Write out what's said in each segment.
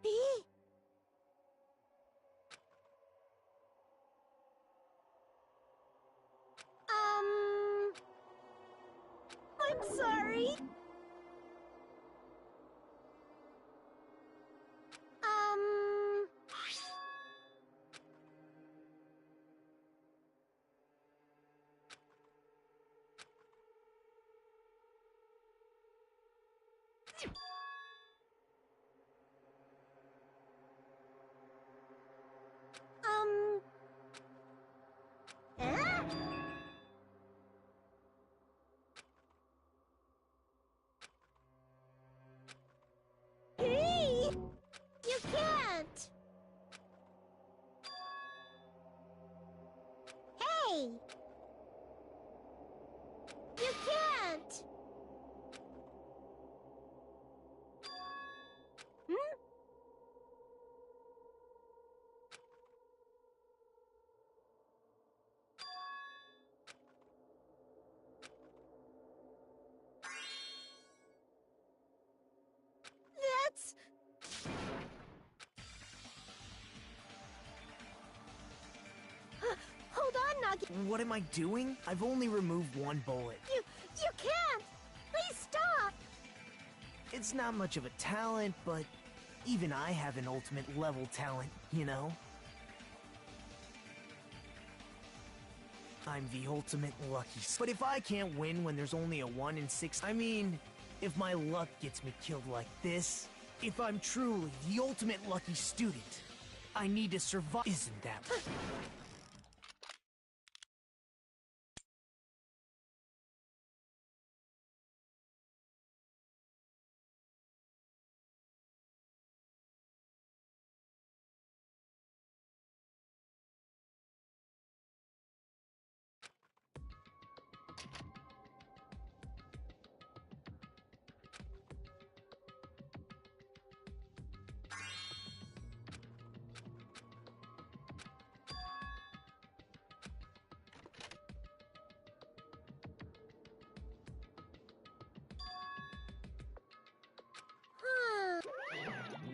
Eh? I'm sorry. Um... Eh? Hey! You can't! Hey! You can't! Hmm? That's... Hold on, Nugget. What am I doing? I've only removed one bullet. You can't! Please stop! It's not much of a talent, but even I have an ultimate level talent, you know? I'm the ultimate lucky. But if I can't win when there's only a 1 in 6, I mean, if my luck gets me killed like this, if I'm truly the ultimate lucky student, I need to survive. Isn't that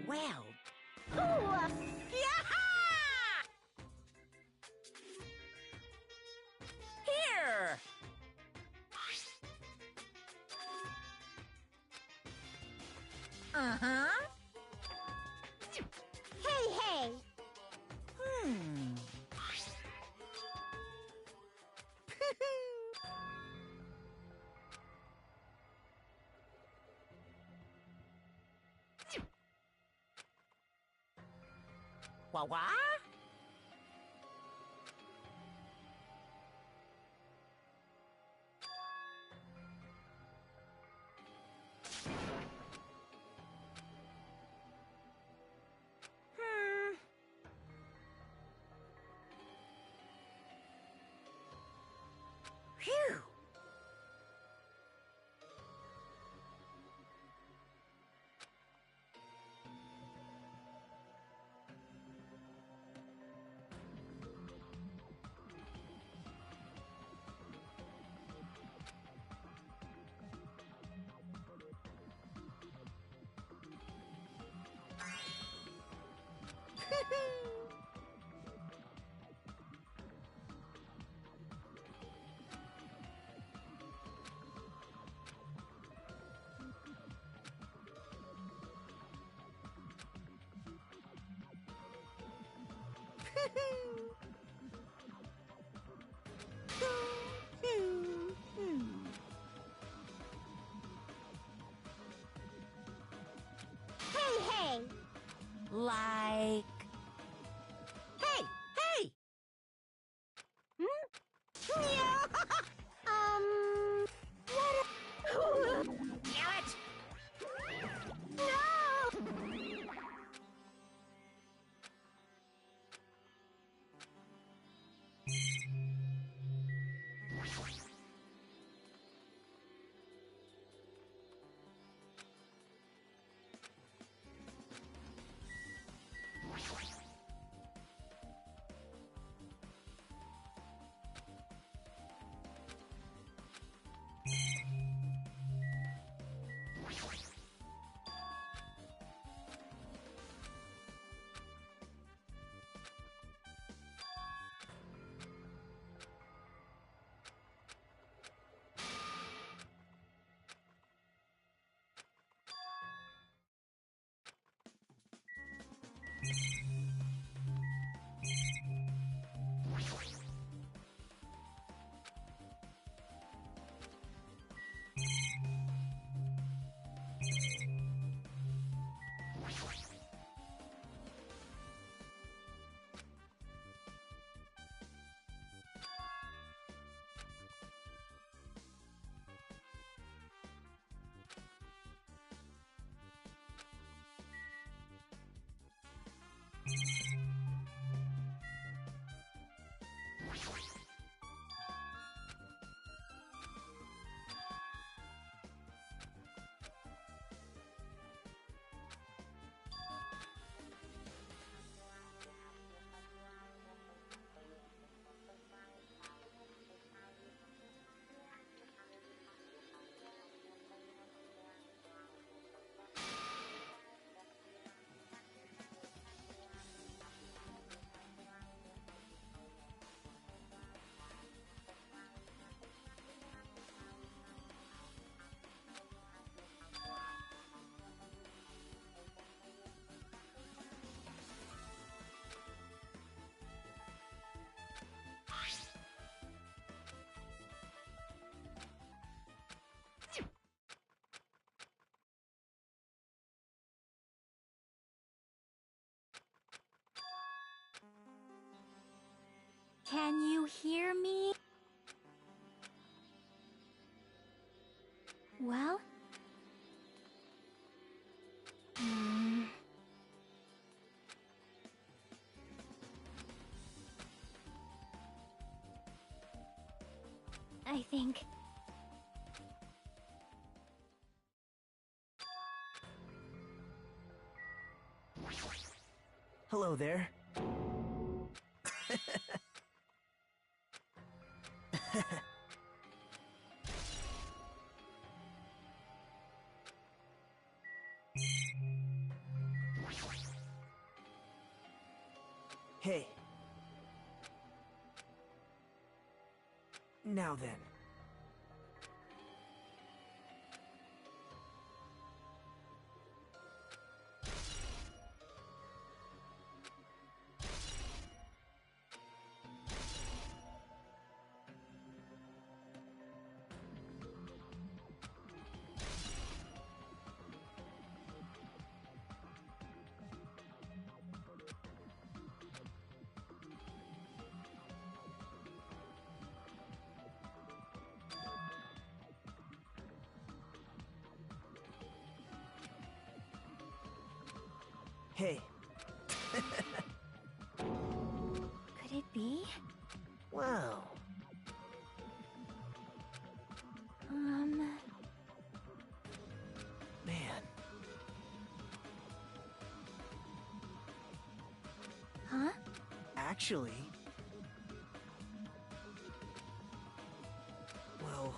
Well. Yeah! here? Uh-huh. Hey! Wah? Phew! Hey! Like... Hey! Hmm? Yeah! What? Damn it! No! Well? I think... Hello there. Hey. Now then. Hey. Could it be? Wow. Man. Huh? Actually... Well...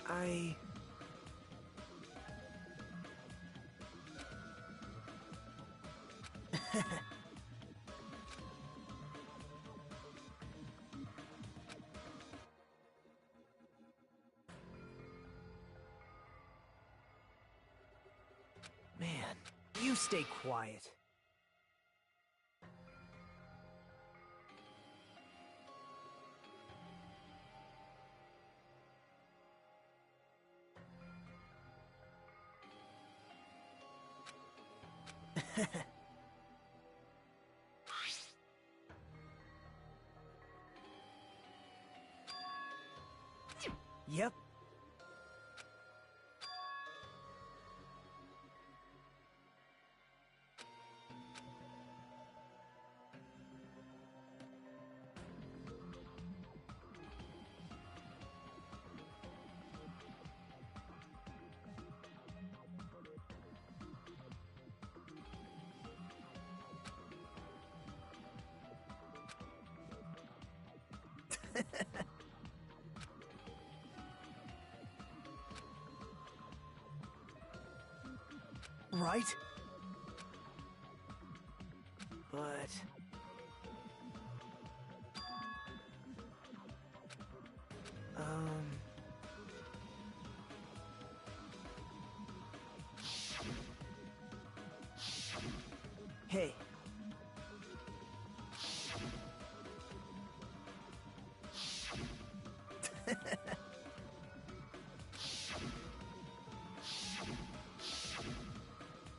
I... Man, you stay quiet. Yep. Right? But... Hey.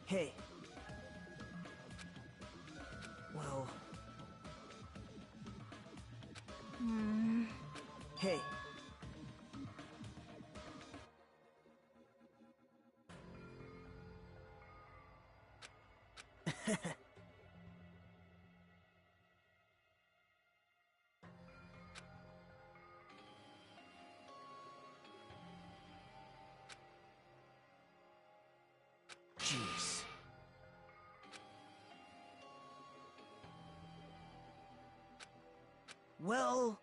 Hey. Well... Hey. Jeez. Well...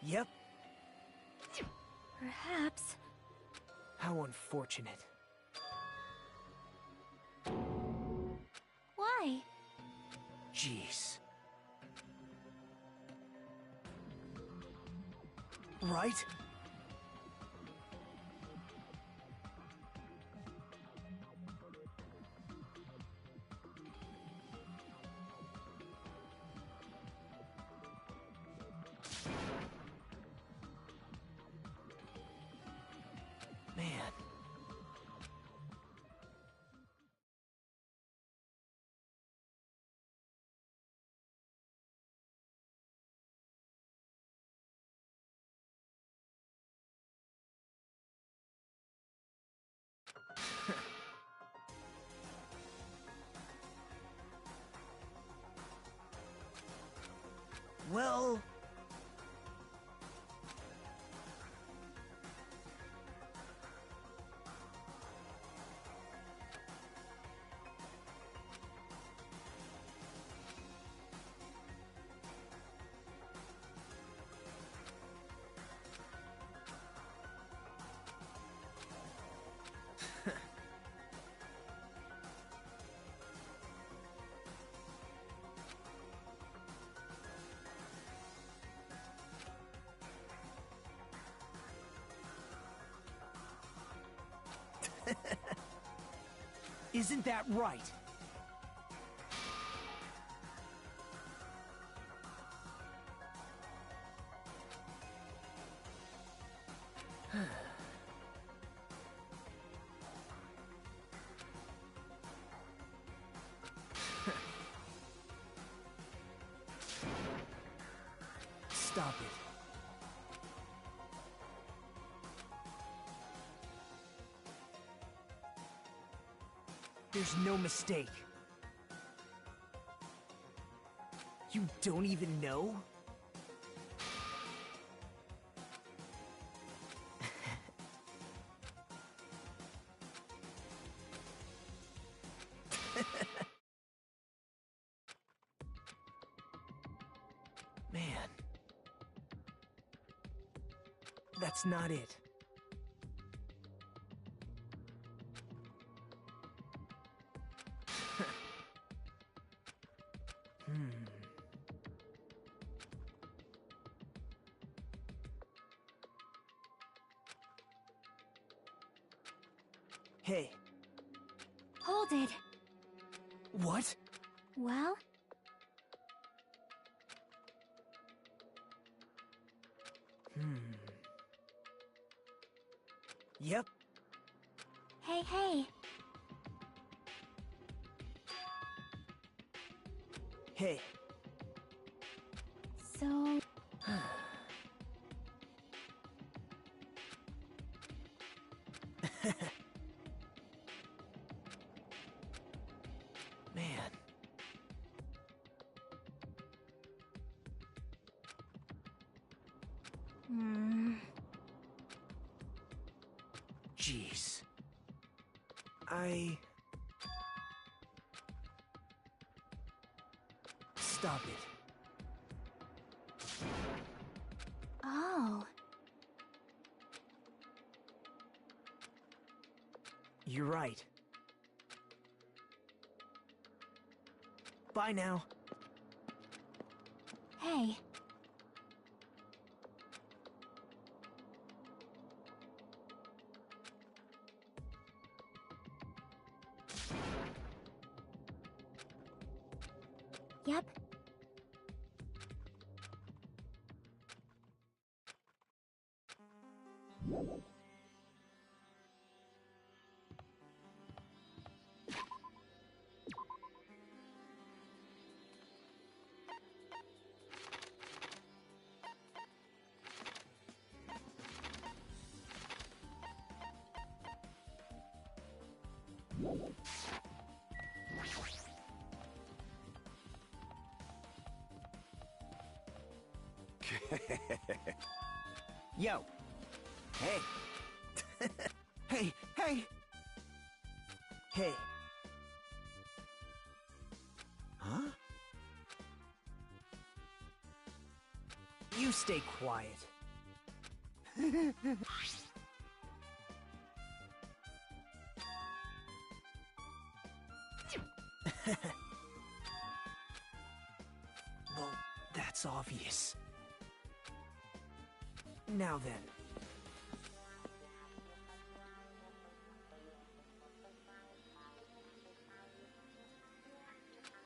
Yep. Perhaps. How unfortunate. Why? Jeez. Right? Man. Well... Isn't that right? Stop it. There's no mistake. You don't even know? Man. That's not it. Hey. Hold it. What? Well? Yep. Hey, hey. Hey. So... Man. Jeez. Stop it. Oh. You're right. Bye now. Hey. Yep. Yo. Hey. Hey, hey. Hey. Huh? You stay quiet. Well, that's obvious. Now then.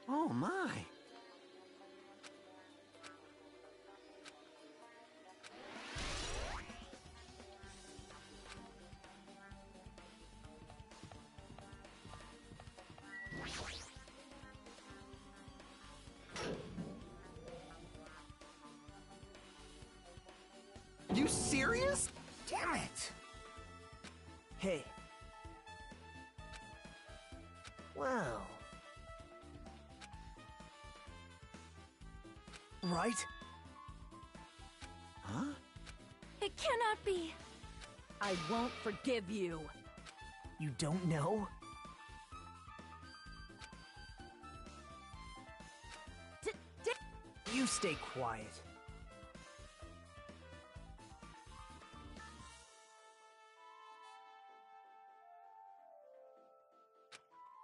Oh my. You serious? Damn it! Hey. Well... Right? Huh? It cannot be! I won't forgive you. You don't know? You stay quiet.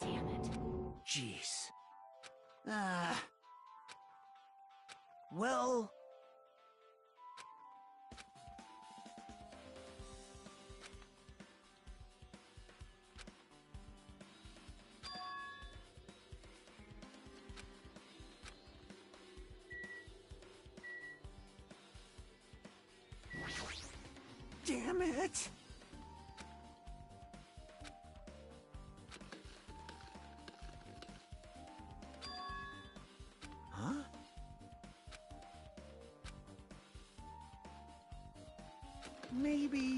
Damn it. Jeez. Well... Damn it! Huh? Maybe...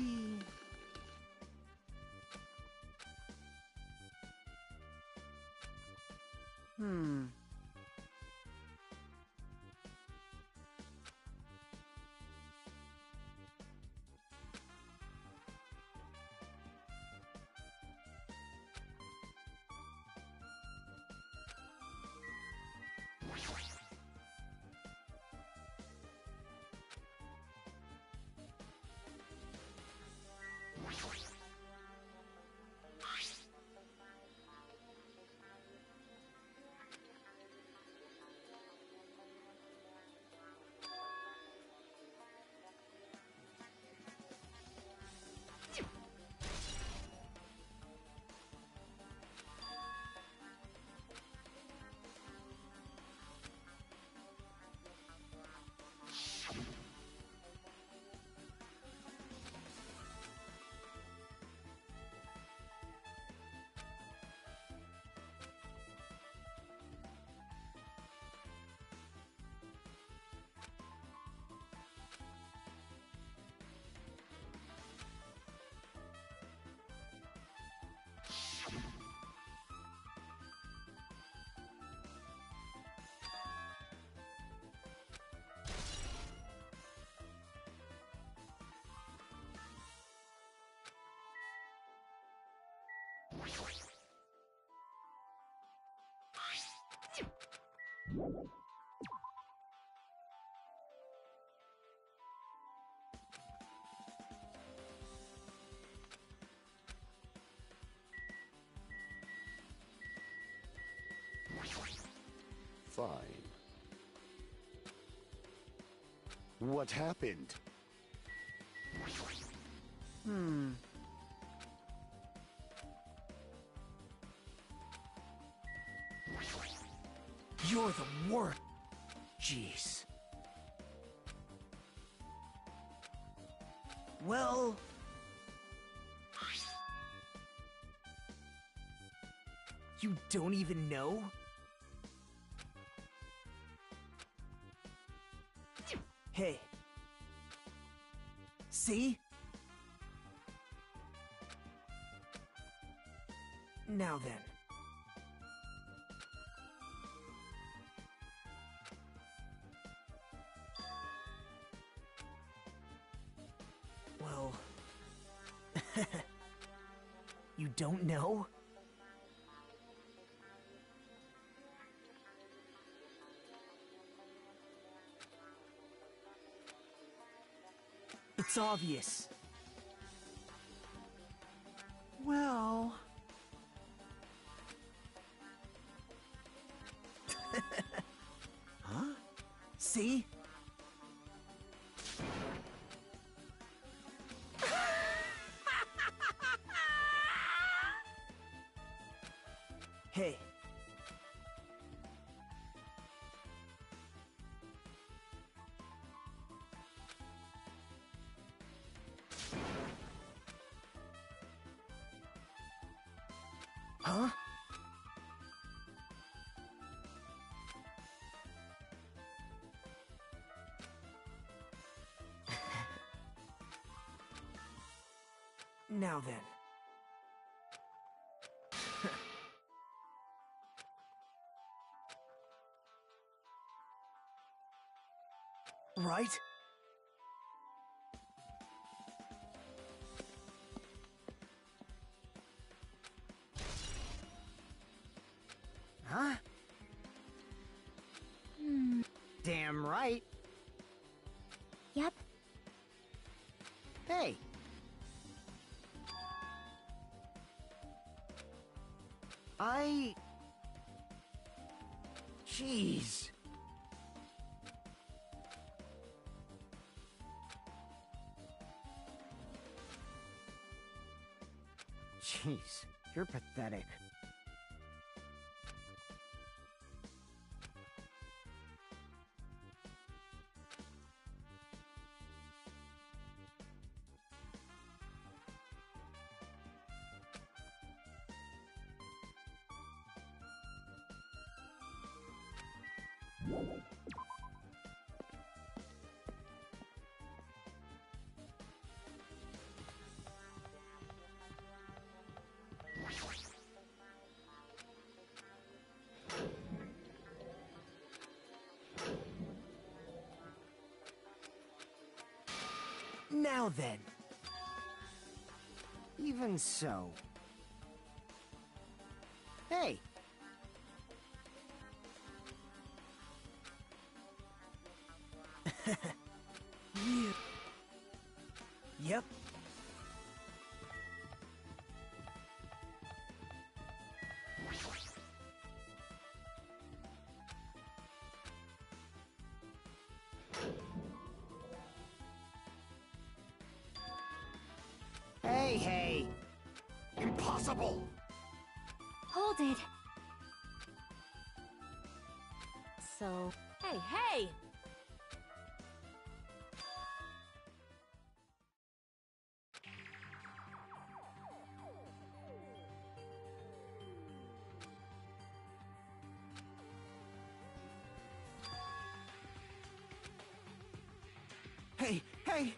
Fine. What happened? You're the worst. Jeez. Well... You don't even know? Hey. See? Now then. Well... You don't know? It's obvious. Well... Huh? See? Hey. Huh? Now then. right? Huh? Damn right. Yep. Hey. Jeez. Jeez, you're pathetic. Now then. Even so. Hey. You. Yep. Hey. Impossible! Hold it. So, Hey! Hey!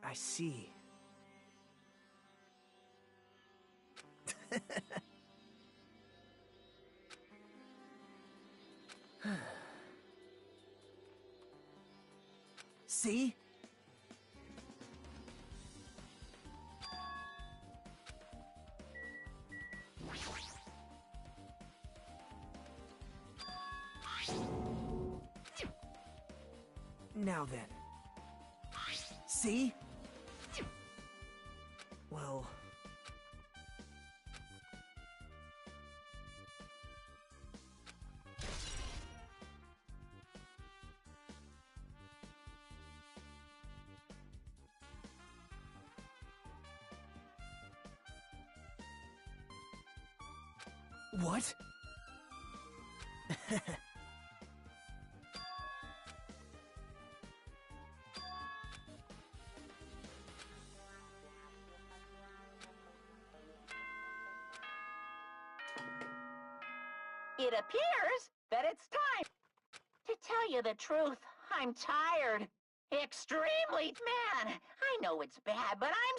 I see. See? Now then. See? Well... What? It appears that it's time. To tell you the truth, I'm tired. Extremely. Man, I know it's bad, but I'm...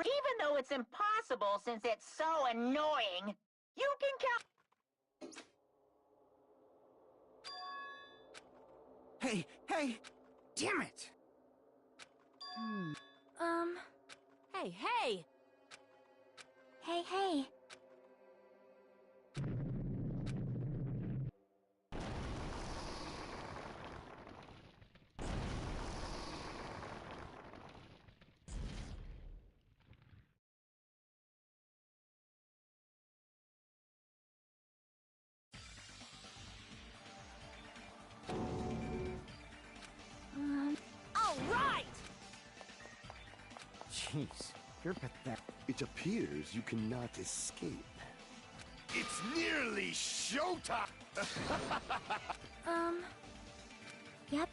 even though it's impossible since it's so annoying, you can count... Hey! Damn it! hey! Hey! Jeez, you're pathetic. It appears you cannot escape. It's nearly showtime! Yep.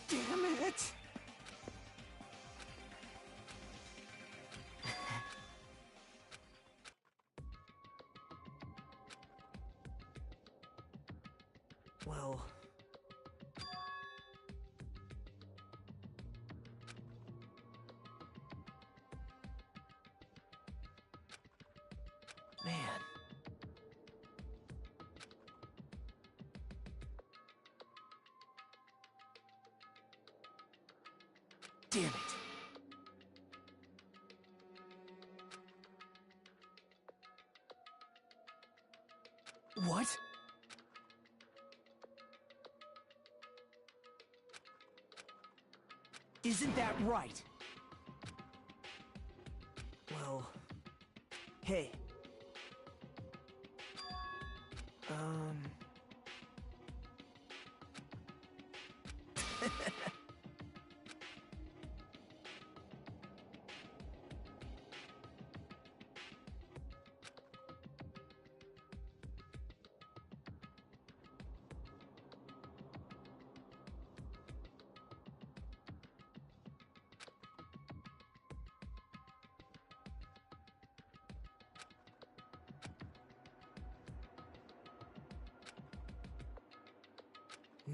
Damn it! Well... Man. Damn it. What? Isn't that right? Well... Hey.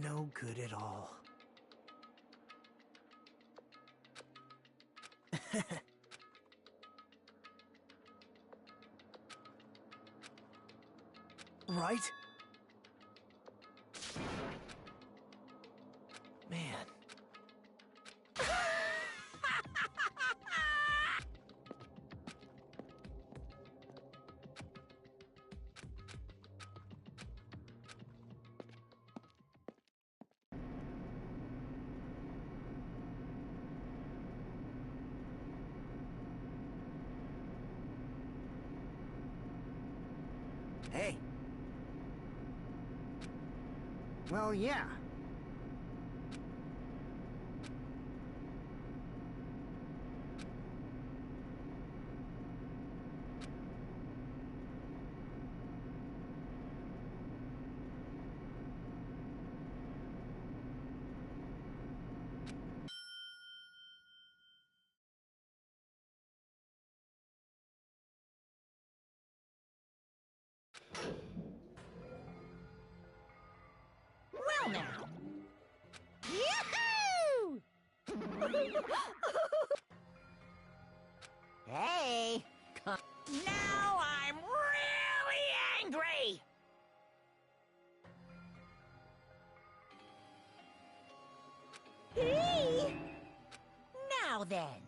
No good at all. Right? Man. Hey. Well, yeah. Well now. Yahoo! Hey! Now I'm really angry! Hey! Now then.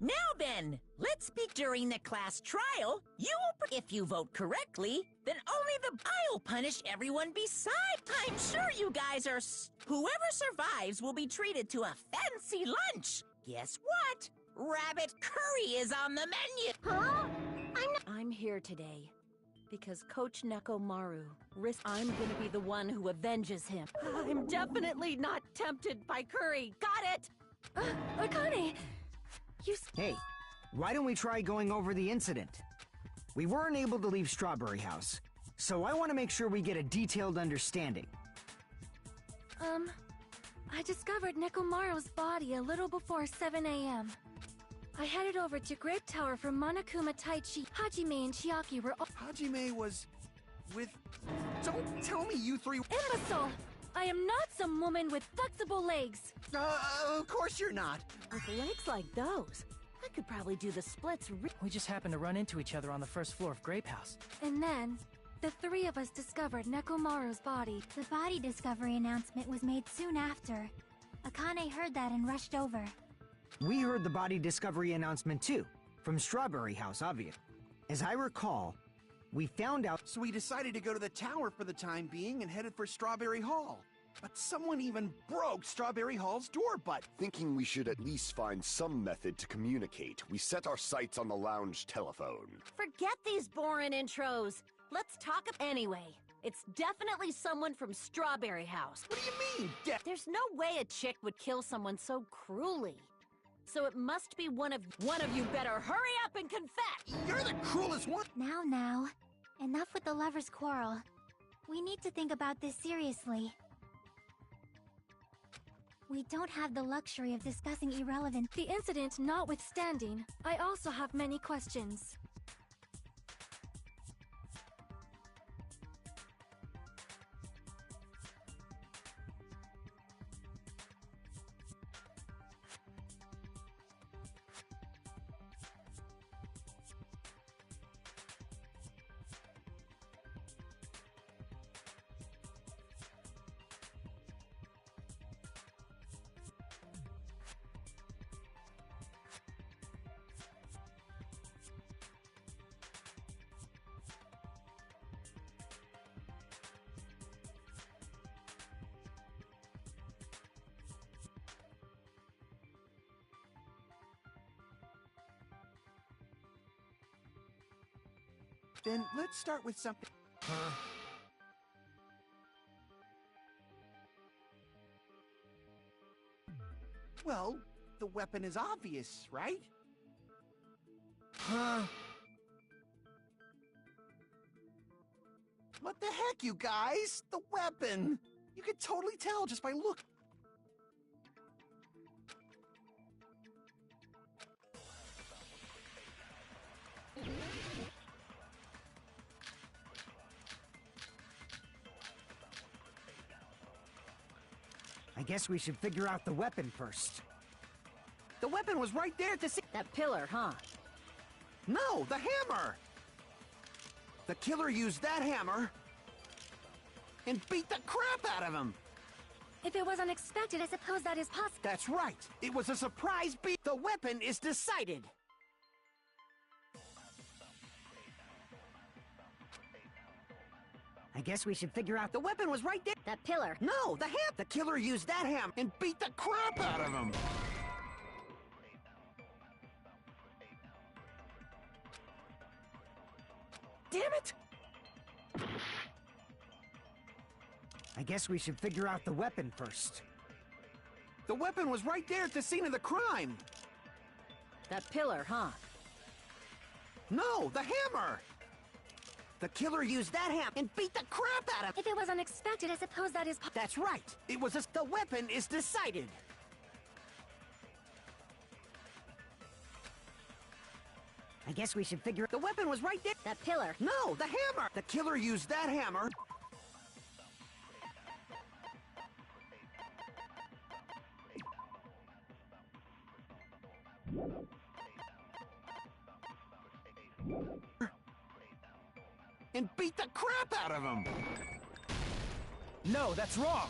Now then, let's speak during the class trial. You will, if you vote correctly, then only I'll punish everyone beside. I'm sure you guys are, whoever survives will be treated to a fancy lunch. Guess what? Rabbit curry is on the menu! Huh? I'm here today because Coach Nekomaru I'm gonna be the one who avenges him. I'm definitely not tempted by curry. Got it? Akane! Hey, why don't we try going over the incident? We weren't able to leave Strawberry House, so I want to make sure we get a detailed understanding. I discovered Nekomaru's body a little before 7 a.m. I headed over to Grape Tower for Monokuma Taichi. Hajime and Chiaki were all— Hajime was with... Don't tell me you three... Imbecile! I am not some woman with flexible legs! Of course you're not. With legs like those, I could probably do the splits We just happened to run into each other on the first floor of Grape House. And then, the three of us discovered Nekomaru's body. The body discovery announcement was made soon after. Akane heard that and rushed over. We heard the body discovery announcement too, from Strawberry House, obviously. As I recall, we found out— So we decided to go to the tower for the time being and headed for Strawberry Hall. But someone even broke Strawberry Hall's door butt. Thinking we should at least find some method to communicate, we set our sights on the lounge telephone. Forget these boring intros. Let's talk anyway. It's definitely someone from Strawberry House. What do you mean, There's no way a chick would kill someone so cruelly. So it must be one of you better hurry up and confess! You're the cruelest one! Now. Enough with the lovers' quarrel. We need to think about this seriously. We don't have the luxury of discussing irrelevant— The incident notwithstanding, I also have many questions. Then let's start with something... Huh? Well, the weapon is obvious, right? Huh? What the heck, you guys? The weapon! You could totally tell just by look. I guess we should figure out the weapon first. The weapon was right there to see— That pillar, huh? No, the hammer! The killer used that hammer and beat the crap out of him! If it was unexpected, I suppose that is possible. That's right! It was a surprise beat! The weapon is decided! I guess we should figure out The weapon was right there! That pillar. No, the killer used that hammer and beat the crap out of him! Damn it! I guess we should figure out the weapon first. The weapon was right there at the scene of the crime! That pillar, huh? No, the hammer! The killer used that hammer and beat the crap out of him! If it was unexpected, I suppose that is That's right! It was the weapon is decided! I guess we should figure— The weapon was right there! That pillar. No, the hammer! The killer used that hammer and beat the crap out of him! No, that's wrong!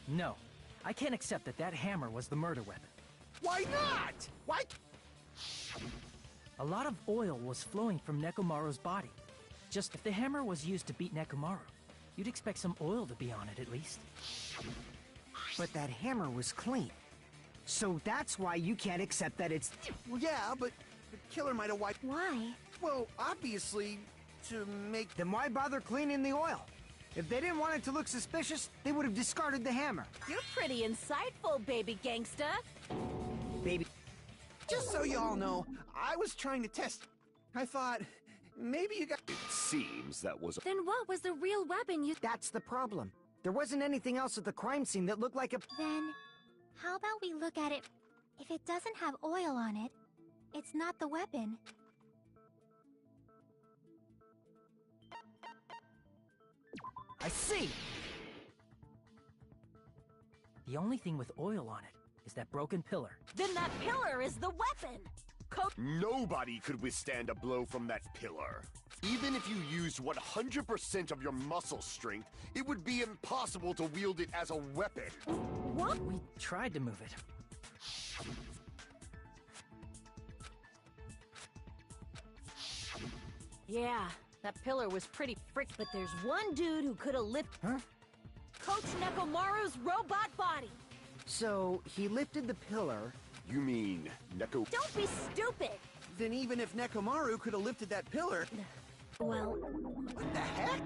No, I can't accept that that hammer was the murder weapon. Why not? Why? A lot of oil was flowing from Nekomaru's body. Just if the hammer was used to beat Nekomaru, you'd expect some oil to be on it at least. But that hammer was clean. So that's why you can't accept that it's... Well, yeah, but the killer might have wiped... Why? Well, obviously, to make... Then why bother cleaning the oil? If they didn't want it to look suspicious, they would have discarded the hammer. You're pretty insightful, baby gangsta. Baby... Just so you all know, I was trying to test... I thought, maybe you got... It seems that was... Then what was the real weapon you... That's the problem. There wasn't anything else at the crime scene that looked like a... Then, how about we look at it? If it doesn't have oil on it, it's not the weapon. I see! The only thing with oil on it is that broken pillar. Then that pillar is the weapon! Nobody could withstand a blow from that pillar. Even if you used 100% of your muscle strength, it would be impossible to wield it as a weapon. What? We tried to move it. Yeah, that pillar was pretty frick, but there's one dude who could have lifted... Huh? Coach Nekomaru's robot body! So, he lifted the pillar... You mean Neko... Don't be stupid! Then even if Nekomaru could have lifted that pillar... Well... What the heck?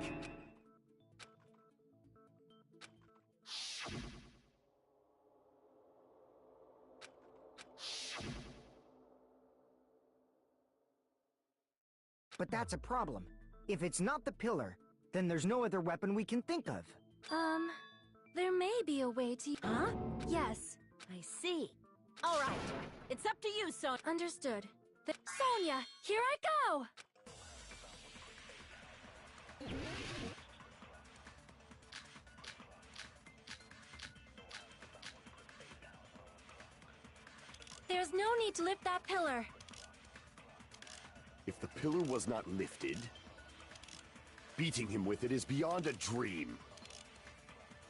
But that's a problem. If it's not the pillar, then there's no other weapon we can think of. There may be a way to... Huh? Yes. I see. All right. It's up to you, Son. Understood. Sonia, here I go! There's no need to lift that pillar. If the pillar was not lifted, beating him with it is beyond a dream.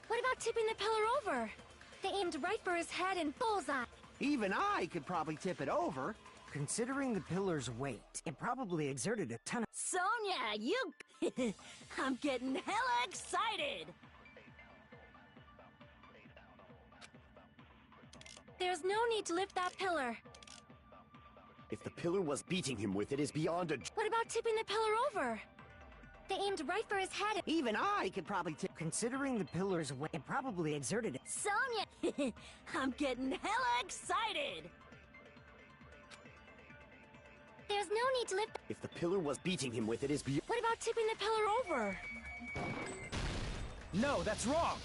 What about tipping the pillar over? They aimed right for his head and bullseye. Even I could probably tip it over. Considering the pillar's weight, it probably exerted a ton of... Sonia, you... I'm getting hella excited! There's no need to lift that pillar. If the pillar was beating him with it is beyond a... What about tipping the pillar over? They aimed right for his head and... Even I could probably tip... Considering the pillar's weight, it probably exerted... Sonia, I'm getting hella excited! There's no need to lift... If the pillar was beating him with it is beyond... What about tipping the pillar over? No, that's wrong!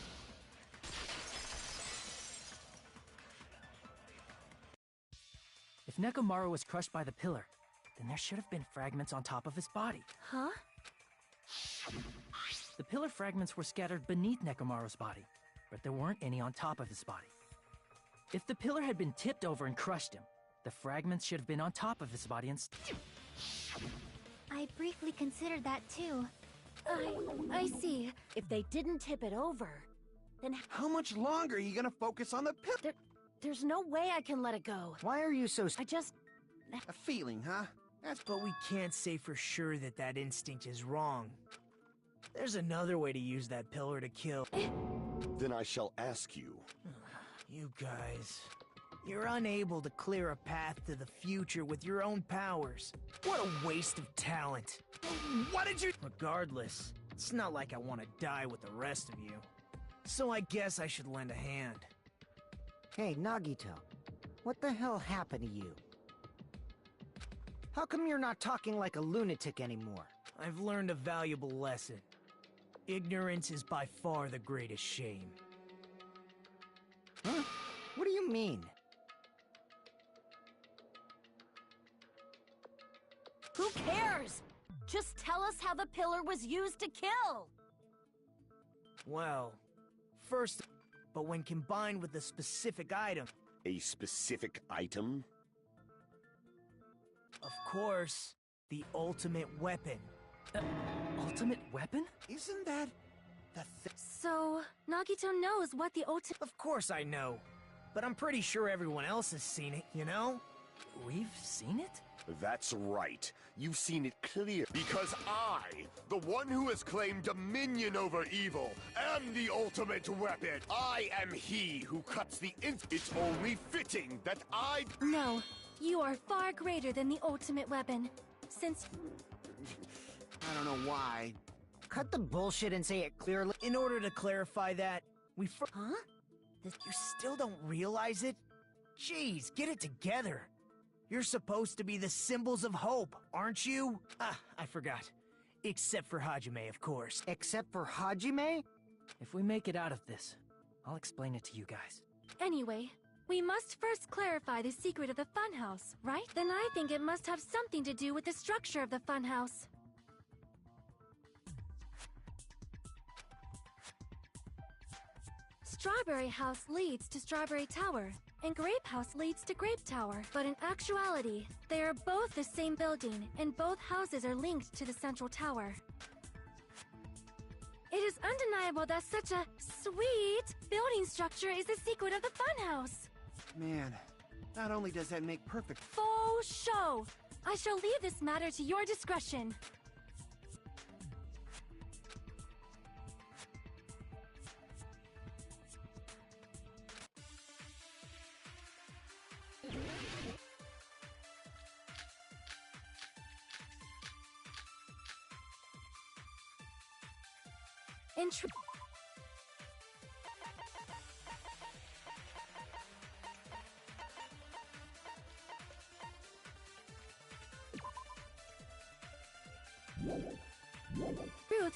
If Nekomaru was crushed by the pillar, then there should have been fragments on top of his body. Huh? The pillar fragments were scattered beneath Nekomaru's body, but there weren't any on top of his body. If the pillar had been tipped over and crushed him, the fragments should have been on top of his body instead. I briefly considered that too. I see. If they didn't tip it over, then How much longer are you gonna focus on the pillar? there's no way I can let it go. Why are you so... I just... A feeling, huh? That's... But we can't say for sure that that instinct is wrong. There's another way to use that pillar to kill. Then I shall ask you. You guys... You're unable to clear a path to the future with your own powers. What a waste of talent. What did you... Regardless, it's not like I want to die with the rest of you. So I guess I should lend a hand. Hey, Nagito. What the hell happened to you? How come you're not talking like a lunatic anymore? I've learned a valuable lesson. Ignorance is by far the greatest shame. Huh? What do you mean? Who cares? Just tell us how the pillar was used to kill! Well, first, but when combined with a specific item, A specific item? of course, the ultimate weapon. Ultimate weapon? Isn't that... the thing? So, Nagito knows what the ultimate... Of course I know. But I'm pretty sure everyone else has seen it, you know? We've seen it? That's right. You've seen it clear. Because I, the one who has claimed dominion over evil, am the ultimate weapon. I am he who cuts the It's only fitting that I... No, you are far greater than the ultimate weapon. Since... I don't know why. Cut the bullshit and say it clearly. In order to clarify that, Huh? You still don't realize it? Jeez, get it together. You're supposed to be the symbols of hope, aren't you? Ah, I forgot. Except for Hajime, of course. Except for Hajime? If we make it out of this, I'll explain it to you guys. Anyway, we must first clarify the secret of the funhouse, right? Then I think it must have something to do with the structure of the funhouse. Strawberry House leads to Strawberry Tower, and Grape House leads to Grape Tower. But in actuality, they are both the same building, and both houses are linked to the central tower. It is undeniable that such a sweet building structure is the secret of the funhouse. Man, not only does that make perfect... Faux show! I shall leave this matter to your discretion. In truth,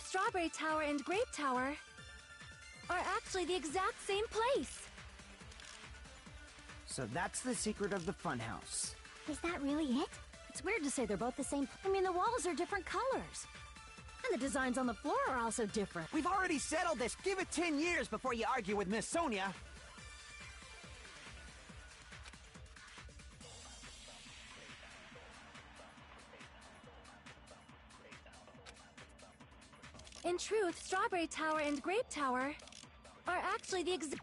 Strawberry Tower and Grape Tower are actually the exact same place. So that's the secret of the funhouse. Is that really it? It's weird to say they're both the same. I mean, the walls are different colors. And the designs on the floor are also different. We've already settled this. Give it 10 years before you argue with Miss Sonia. In truth, Strawberry Tower and Grape Tower are actually the exact...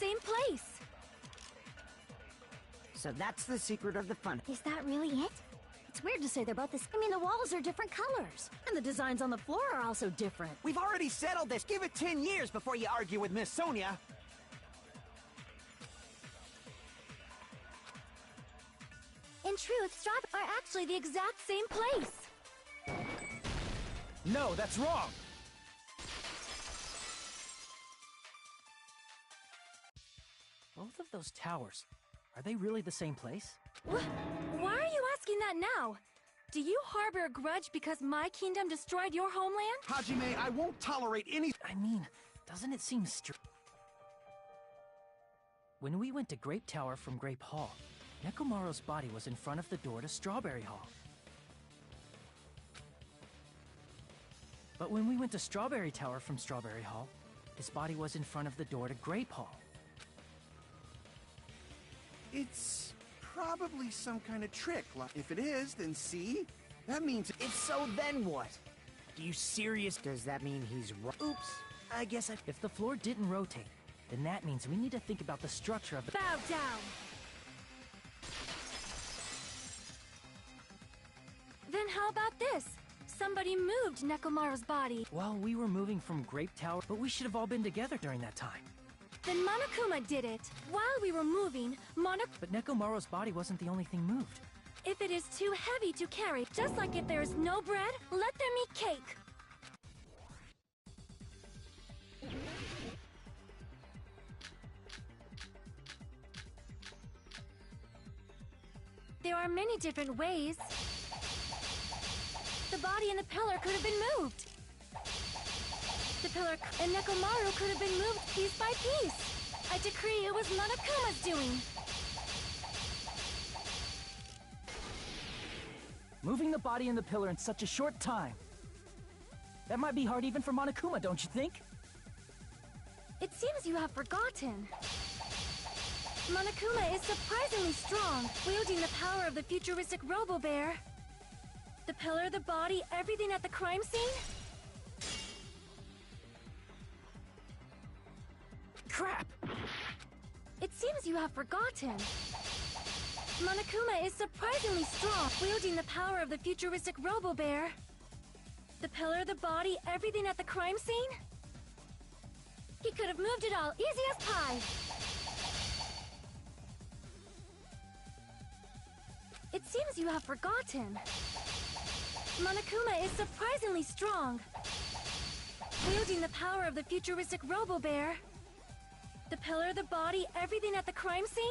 same place. So that's the secret of the fun. Is that really it? It's weird to say they're both the same. I mean, the walls are different colors. And the designs on the floor are also different. We've already settled this. Give it 10 years before you argue with Miss Sonia. In truth, Strawberry are actually the exact same place. No, that's wrong! Both of those towers, are they really the same place? Why are you asking that now? Do you harbor a grudge because my kingdom destroyed your homeland? Hajime, I won't tolerate any... I mean, doesn't it seem When we went to Grape Tower from Grape Hall, Nekomaru's body was in front of the door to Strawberry Hall. But when we went to Strawberry Tower from Strawberry Hall, his body was in front of the door to Grape Hall. It's probably some kind of trick. If it is, then see? That means... If so, then what? Do you serious? Does that mean he's right? Oops. I guess I... If the floor didn't rotate, then that means we need to think about the structure of the... Bow down! Then how about this? Somebody moved Nekomaru's body. Well, we were moving from Grape Tower, but we should have all been together during that time. Then Monokuma did it. While we were moving, But Nekomaru's body wasn't the only thing moved. If it is too heavy to carry, just like if there is no bread, let them eat cake. There are many different ways. The body and the pillar could have been moved. The pillar and Nekomaru could have been moved piece by piece. I decree it was Monokuma's doing. Moving the body and the pillar in such a short time. That might be hard even for Monokuma, don't you think? It seems you have forgotten. Monokuma is surprisingly strong, wielding the power of the futuristic Robo-Bear. The pillar, the body, everything at the crime scene? Crap! It seems you have forgotten. Monokuma is surprisingly strong, wielding the power of the futuristic Robo-Bear. The pillar, the body, everything at the crime scene? He could have moved it all, easy as pie! It seems you have forgotten. Monokuma is surprisingly strong, wielding the power of the futuristic Robo-Bear. The pillar, the body, everything at the crime scene?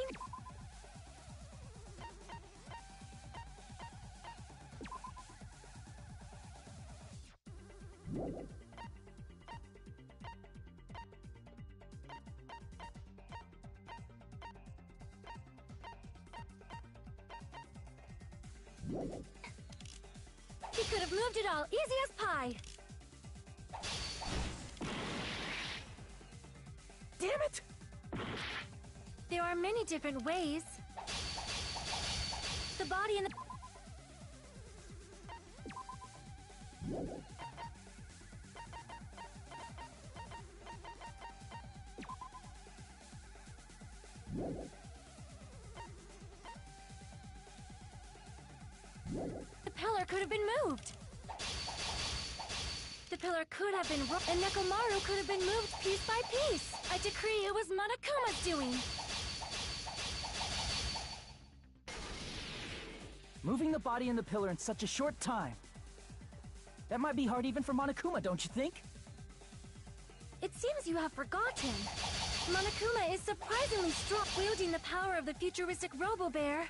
He could have moved it all, easy as pie! Damn it! There are many different ways. The body and the... The pillar could have been moved. The pillar could have been and Nekomaru could have been moved piece by piece. I decree it was Monokuma's doing. Moving the body and the pillar in such a short time. That might be hard even for Monokuma, don't you think? It seems you have forgotten. Monokuma is surprisingly strong, wielding the power of the futuristic Robo-Bear.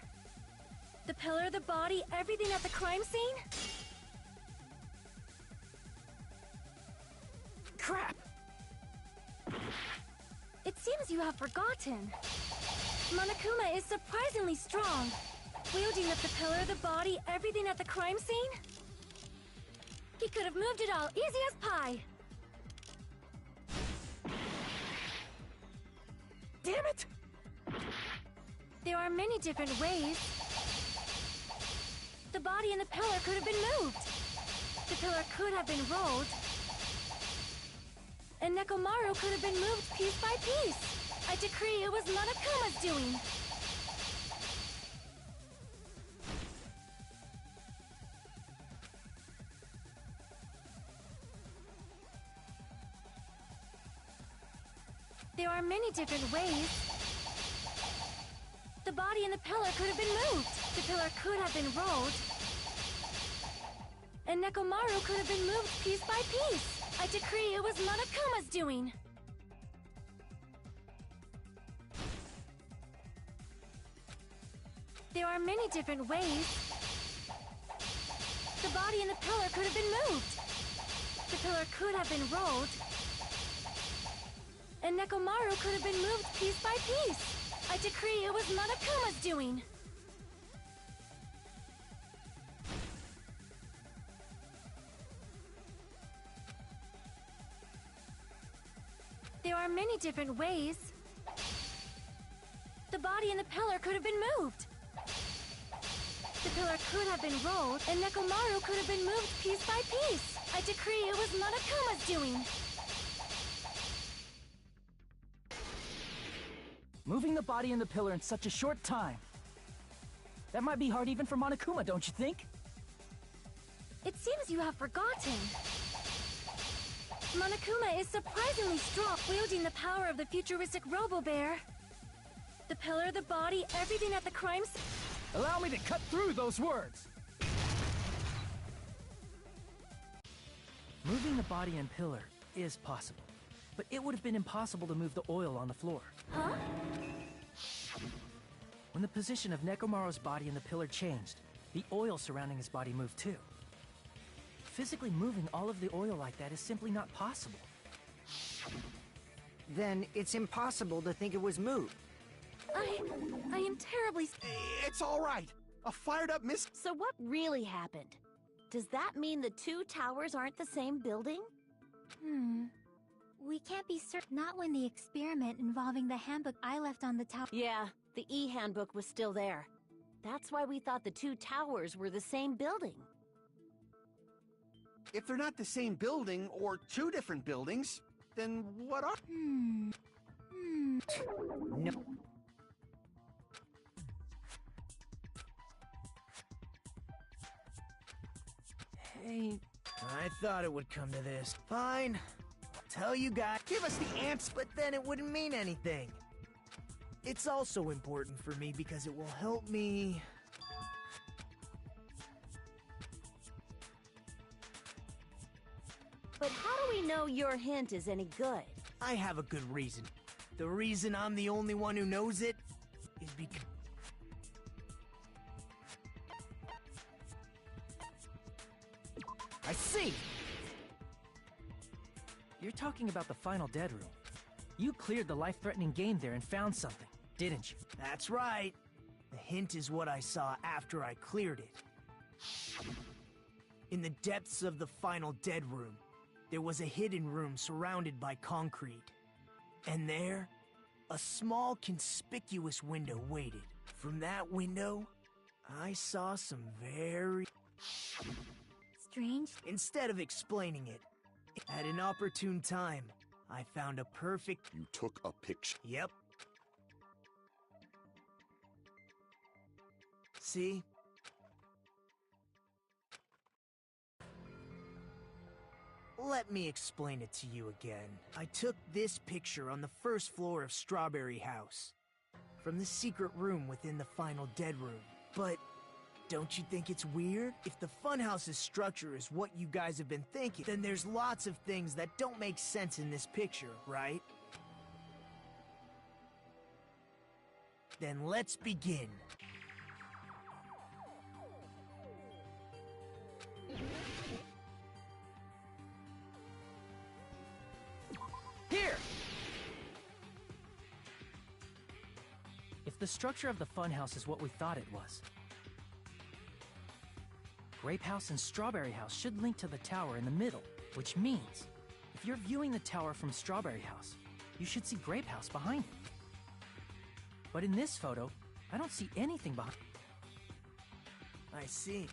The pillar, the body, everything at the crime scene? Crap! It seems you have forgotten. Monokuma is surprisingly strong, wielding up the pillar, the body, everything at the crime scene? He could have moved it all, easy as pie! Damn it! There are many different ways. The body and the pillar could have been moved. The pillar could have been rolled. And Nekomaru could have been moved piece by piece. I decree it was Monokuma's doing. There are many different ways. The body and the pillar could have been moved. The pillar could have been rolled. And Nekomaru could have been moved piece by piece. I decree it was Monokuma's doing. There are many different ways. The body and the pillar could have been moved. The pillar could have been rolled. And Nekomaru could have been moved piece by piece. I decree it was Monokuma's doing. There are many different ways. The body and the pillar could have been moved. The pillar could have been rolled, and Nekomaru could have been moved piece by piece. I decree it was Monokuma's doing. Moving the body and the pillar in such a short time. That might be hard even for Monokuma, don't you think? It seems you have forgotten. Monokuma is surprisingly strong, wielding the power of the futuristic Robo-Bear. The pillar, the body, everything at the crime scene. Allow me to cut through those words! Moving the body and pillar is possible, but it would have been impossible to move the oil on the floor. Huh? When the position of Nekomaru's body and the pillar changed, the oil surrounding his body moved too. Physically moving all of the oil like that is simply not possible. Then it's impossible to think it was moved. I am terribly... It's all right. A fired-up miss... So what really happened? Does that mean the two towers aren't the same building? We can't be certain. Not when the experiment involving the handbook I left on the tower. Yeah, the E-handbook was still there. That's why we thought the two towers were the same building. If they're not the same building or two different buildings, then what are... No. Hey, I thought it would come to this. Fine. Tell you guys, give us the ants, but then it wouldn't mean anything. It's also important for me because it will help me... But how do we know your hint is any good? I have a good reason. The reason I'm the only one who knows it is because... I see! You're talking about the final dead room. You cleared the life-threatening game there and found something, didn't you? That's right. The hint is what I saw after I cleared it. In the depths of the final dead room, there was a hidden room surrounded by concrete. And there, a small conspicuous window waited. From that window, I saw some very... Strange? Instead of explaining it, at an opportune time, I found a perfect... You took a picture. Yep. See? Let me explain it to you again. I took this picture on the first floor of Strawberry House, from the secret room within the final dead room. But don't you think it's weird? If the funhouse's structure is what you guys have been thinking, then there's lots of things that don't make sense in this picture, right? Then let's begin. Here! If the structure of the funhouse is what we thought it was, Grape House and Strawberry House should link to the tower in the middle, which means, if you're viewing the tower from Strawberry House, you should see Grape House behind it. But in this photo, I don't see anything behind. I see.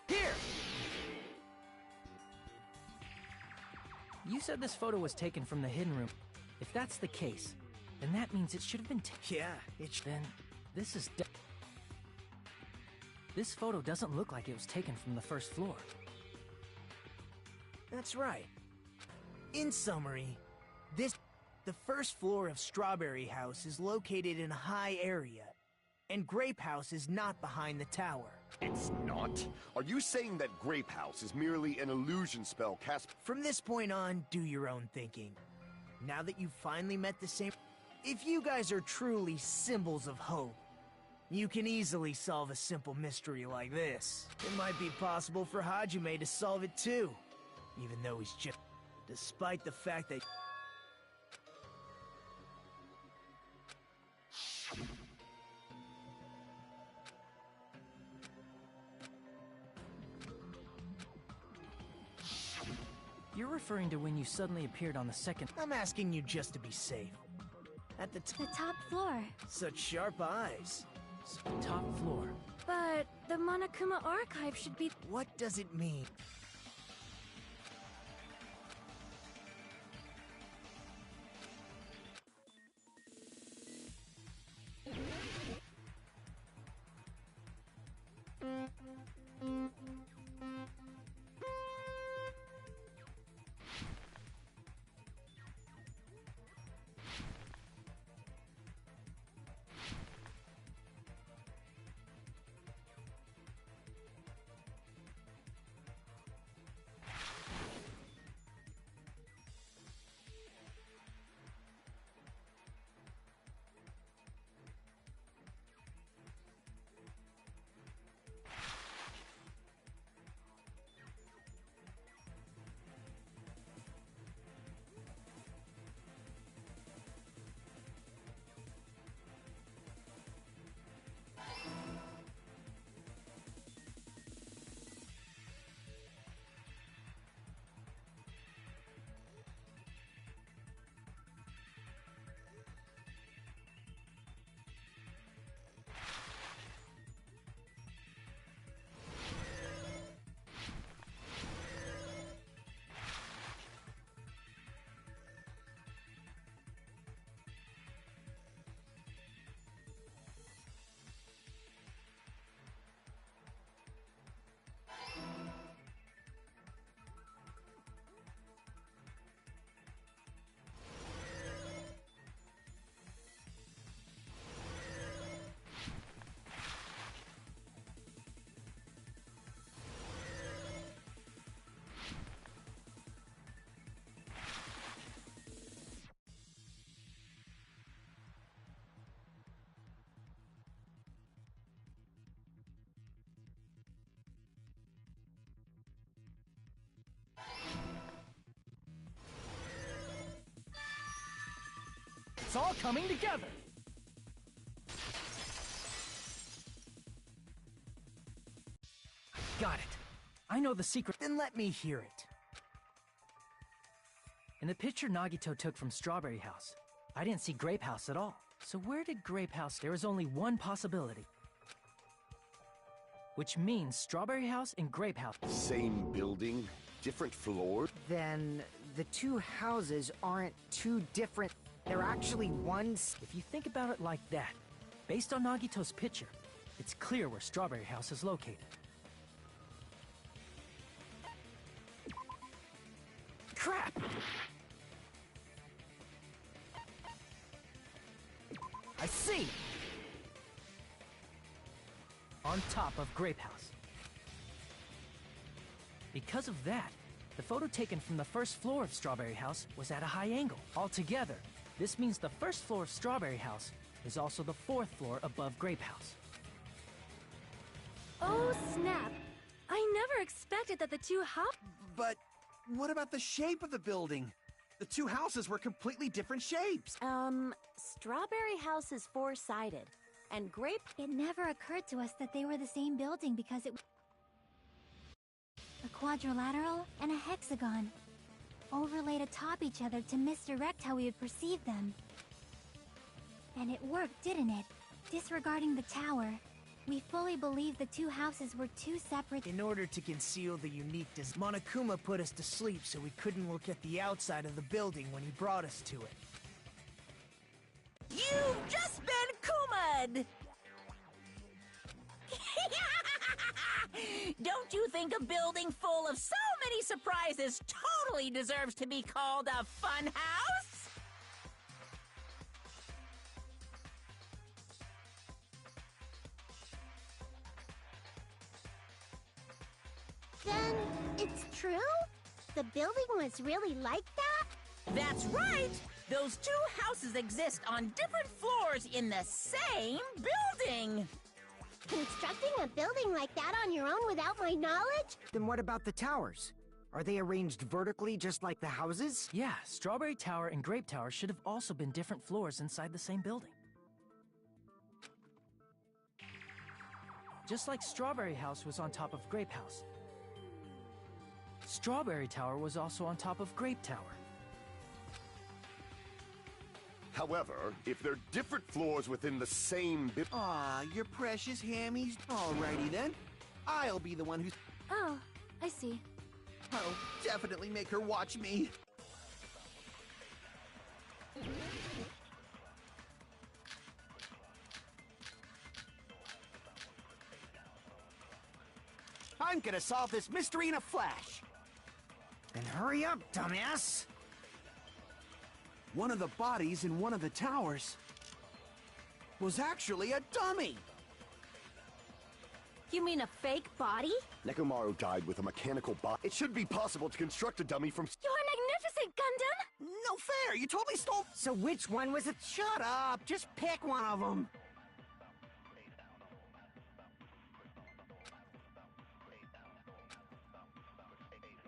Here! You said this photo was taken from the hidden room. If that's the case, then that means it should have been Yeah, it's... Then, this is This photo doesn't look like it was taken from the first floor. That's right. In summary, the first floor of Strawberry House is located in a high area, and Grape House is not behind the tower. It's not? Are you saying that Grape House is merely an illusion spell cast... From this point on, do your own thinking. Now that you've finally met the same... If you guys are truly symbols of hope, you can easily solve a simple mystery like this. It might be possible for Hajime to solve it too, even though he's just... Despite the fact that... You're referring to when you suddenly appeared on the second... I'm asking you just to be safe. At the top floor. Such sharp eyes. Top floor. But the Monokuma archive should be... What does it mean? It's all coming together! Got it. I know the secret. Then let me hear it. In the picture Nagito took from Strawberry House, I didn't see Grape House at all. So where did Grape House? There is only one possibility. Which means Strawberry House and Grape House. Same building, different floors. Then the two houses aren't two different. They're actually one. If you think about it like that, based on Nagito's picture, it's clear where Strawberry House is located. Crap! I see! On top of Grape House. Because of that, the photo taken from the first floor of Strawberry House was at a high angle. Altogether, this means the first floor of Strawberry House is also the fourth floor above Grape House. Oh, snap! I never expected that the two But what about the shape of the building? The two houses were completely different shapes. Strawberry House is four-sided, and Grape... It never occurred to us that they were the same building because it... A quadrilateral and a hexagon, overlaid atop each other to misdirect how we would perceive them. And it worked, didn't it? Disregarding the tower, we fully believed the two houses were two separate... In order to conceal the uniqueness, Monokuma put us to sleep so we couldn't look at the outside of the building when he brought us to it. You've just been Kuma'd! Don't you think a building full of so many surprises totally deserves to be called a fun house? Then, it's true? The building was really like that? That's right! Those two houses exist on different floors in the same building! Constructing a building like that on your own without my knowledge? Then what about the towers? Are they arranged vertically just like the houses? Yeah, Strawberry Tower and Grape Tower should have also been different floors inside the same building. Just like Strawberry House was on top of Grape House. Strawberry Tower was also on top of Grape Tower. However, if they're different floors within the same Aw, your precious hammies. Alrighty then. I'll be the one who's... Oh, I see. I'll definitely make her watch me. I'm gonna solve this mystery in a flash. Then hurry up, dumbass! One of the bodies in one of the towers was actually a dummy. You mean a fake body? Nekomaru died with a mechanical body. It should be possible to construct a dummy from... You're magnificent, Gundam! No fair! You totally stole... So which one was it? Shut up! Just pick one of them.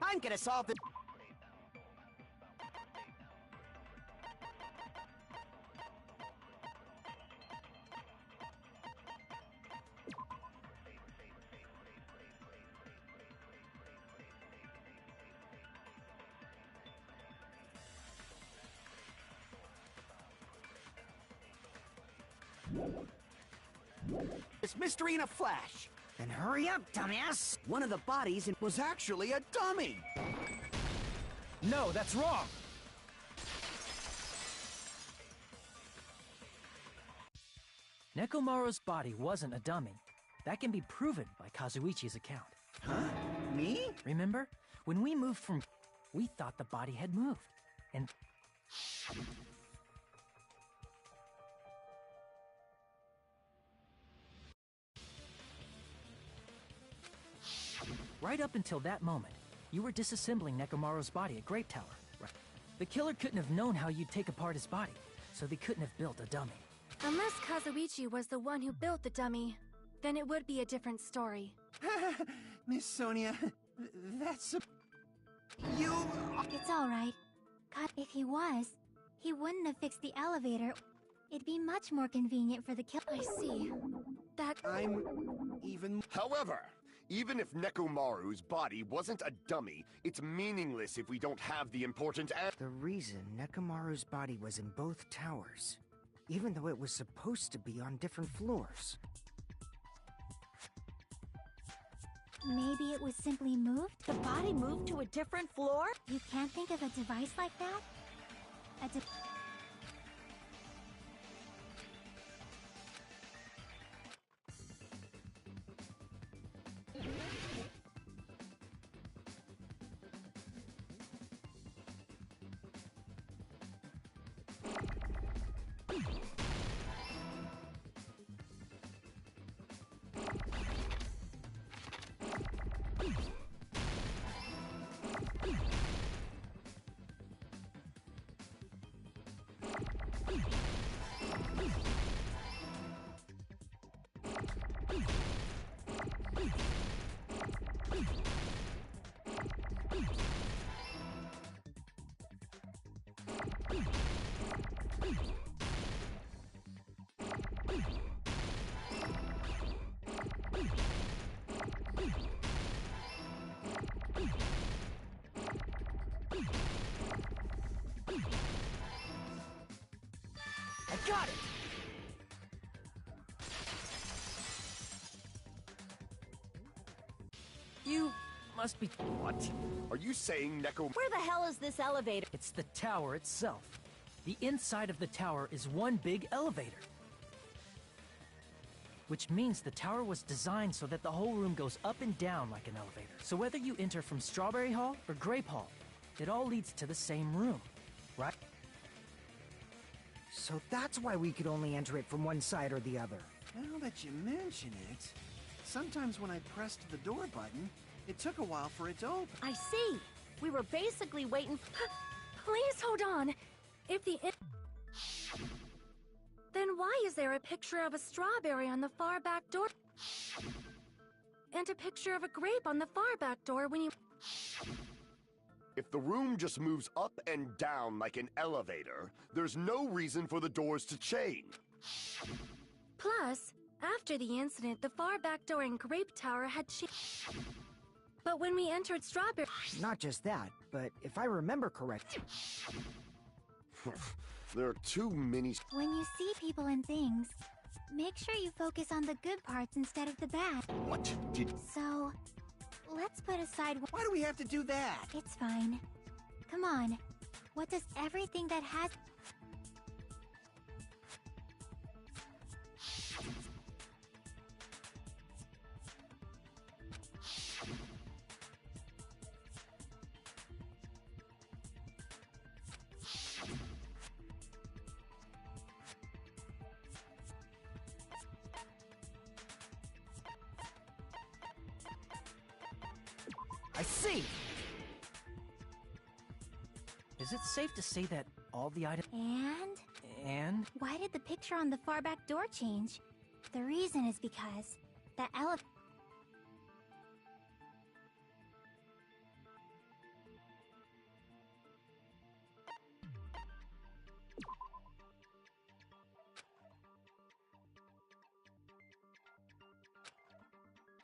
I'm gonna solve the... This mystery in a flash. Then hurry up, dumbass! One of the bodies was actually a dummy. No, that's wrong! Nekomaru's body wasn't a dummy. That can be proven by Kazuichi's account. Huh? Me? Remember? When we moved from... we thought the body had moved. And... right up until that moment, you were disassembling Nekomaru's body at Grape Tower. Right. The killer couldn't have known how you'd take apart his body, so they couldn't have built a dummy. Unless Kazuichi was the one who built the dummy, then it would be a different story. Miss Sonia, that's a... You... It's all right. God, if he was, He wouldn't have fixed the elevator. It'd be much more convenient for the kill. I see. That... However, even if Nekomaru's body wasn't a dummy, it's meaningless if we don't have the important The reason Nekomaru's body was in both towers, even though it was supposed to be on different floors. Maybe it was simply moved? The body moved to a different floor? You can't think of a device like that? I got it! You must be... What? Are you saying Neko... Where the hell is this elevator? It's the tower itself. The inside of the tower is one big elevator. Which means the tower was designed so that the whole room goes up and down like an elevator. So whether you enter from Strawberry Hall or Grape Hall, it all leads to the same room, right? So that's why we could only enter it from one side or the other. Now that you mention it, sometimes when I pressed the door button, it took a while for it to open. I see. We were basically waiting. Please hold on. If the... Then why is there a picture of a strawberry on the far back door? And a picture of a grape on the far back door when you... If the room just moves up and down like an elevator, there's no reason for the doors to change. Plus, after the incident, the far back door in Grape Tower had But when we entered Strawberry... Not just that, but if I remember correctly... There are too many... When you see people and things, make sure you focus on the good parts instead of the bad. What did... So, let's put aside... Why do we have to do that? It's fine. Come on. What does everything that has... I see! Is it safe to say that all the items... And? Why did the picture on the far back door change? The reason is because the elephant...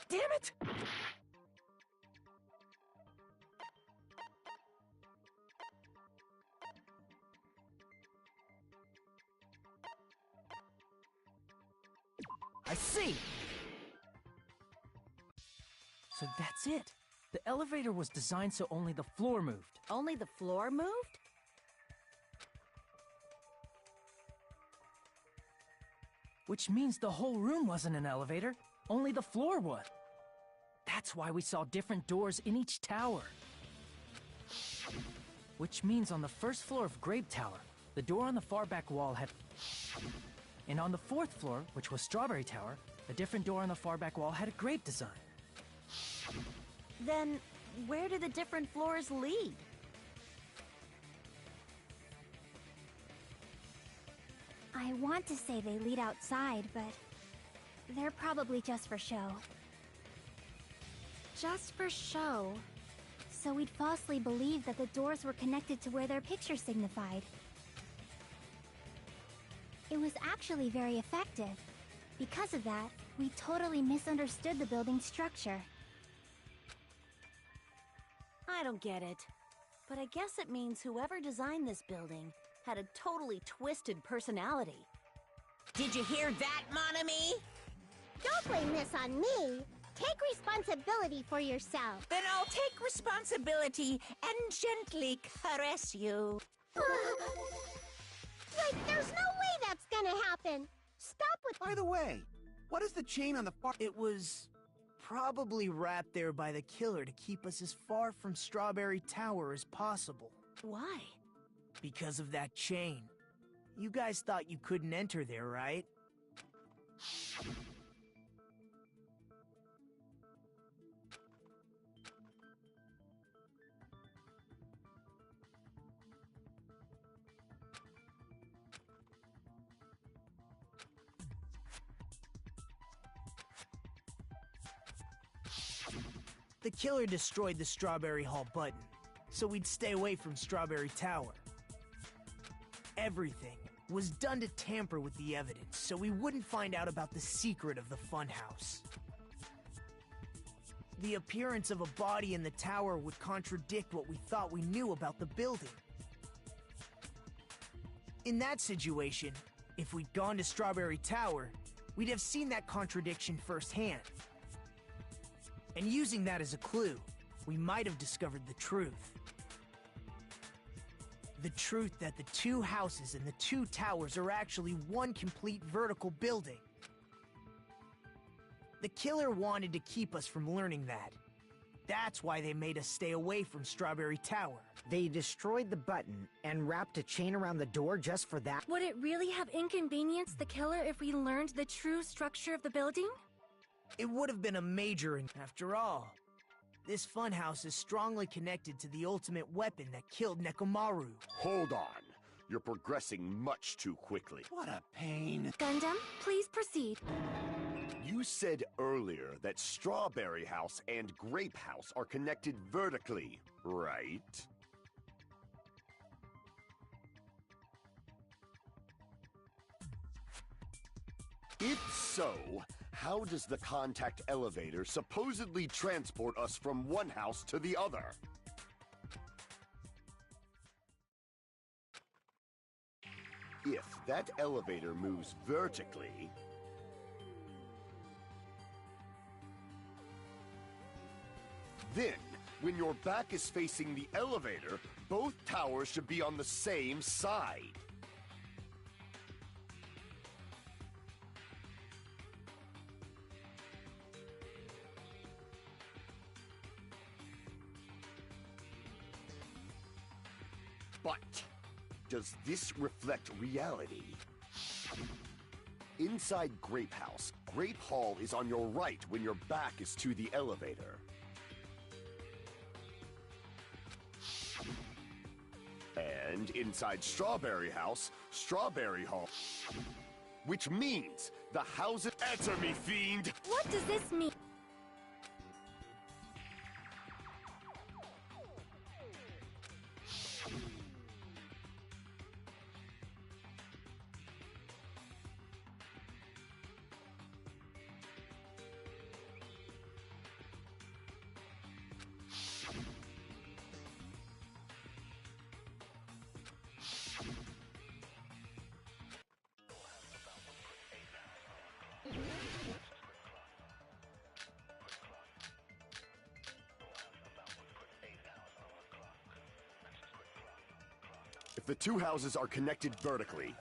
Damn it! I see! So that's it. The elevator was designed so only the floor moved. Only the floor moved? Which means the whole room wasn't an elevator, only the floor was. That's why we saw different doors in each tower. Which means on the first floor of Grape Tower, the door on the far back wall had... And on the fourth floor, which was Strawberry Tower, a different door on the far back wall had a grape design. Then, where do the different floors lead? I want to say they lead outside, but they're probably just for show. Just for show. So we'd falsely believe that the doors were connected to where their picture signified. It was actually very effective. Because of that, we totally misunderstood the building's structure. I don't get it. But I guess it means whoever designed this building had a totally twisted personality. Did you hear that, mon ami? Don't blame this on me. Take responsibility for yourself. Then I'll take responsibility and gently caress you. Like, there's no way that's gonna happen. Stop with— By the way, what is the chain on the far— It was probably wrapped there by the killer to keep us as far from Strawberry Tower as possible. Why? Because of that chain. You guys thought you couldn't enter there, right? The killer destroyed the Strawberry Hall button, so we'd stay away from Strawberry Tower. Everything was done to tamper with the evidence, so we wouldn't find out about the secret of the funhouse. The appearance of a body in the tower would contradict what we thought we knew about the building. In that situation, if we'd gone to Strawberry Tower, we'd have seen that contradiction firsthand. And using that as a clue, we might have discovered the truth. The truth that the two houses and the two towers are actually one complete vertical building. The killer wanted to keep us from learning that. That's why they made us stay away from Strawberry Tower. They destroyed the button and wrapped a chain around the door just for that? Would it really have inconvenienced the killer if we learned the true structure of the building? It would have been a major, after all. This funhouse is strongly connected to the ultimate weapon that killed Nekomaru. Hold on. You're progressing much too quickly. What a pain. Gundam, please proceed. You said earlier that Strawberry House and Grape House are connected vertically, right? If so, how does the contact elevator supposedly transport us from one house to the other? If that elevator moves vertically, then, when your back is facing the elevator, both towers should be on the same side. But, does this reflect reality? Inside Grape House, Grape Hall is on your right when your back is to the elevator. And inside Strawberry House, Strawberry Hall. Which means the houses— Answer me, fiend! What does this mean? If the two houses are connected vertically,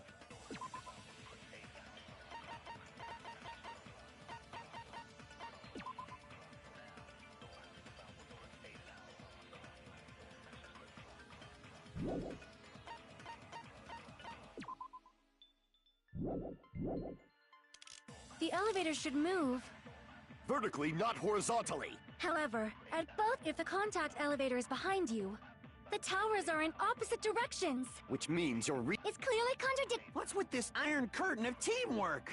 The elevator should move. vertically, not horizontally. However, at both, if the contact elevator is behind you, the towers are in opposite directions. Which means you're It's clearly contradict— What's with this iron curtain of teamwork?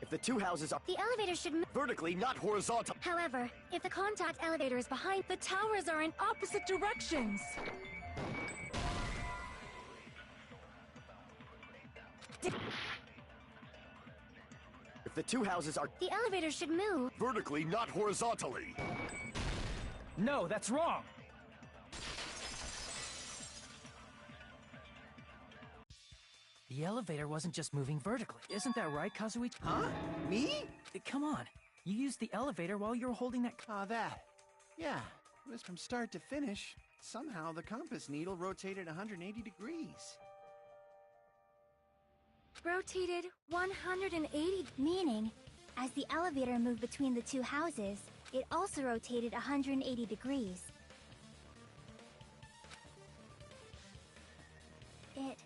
If the two houses are The elevator should move. vertically, not horizontal. However, if the contact elevator is behind, the towers are in opposite directions. If the two houses are The elevator should move. vertically, not horizontally. No, that's wrong! The elevator wasn't just moving vertically. Isn't that right, Kazuichi? Huh? Me? Come on. You used the elevator while you were holding that... Ah, that. Yeah, it was from start to finish. Somehow the compass needle rotated 180 degrees. Rotated 180. Meaning, as the elevator moved between the two houses, it also rotated 180 degrees. It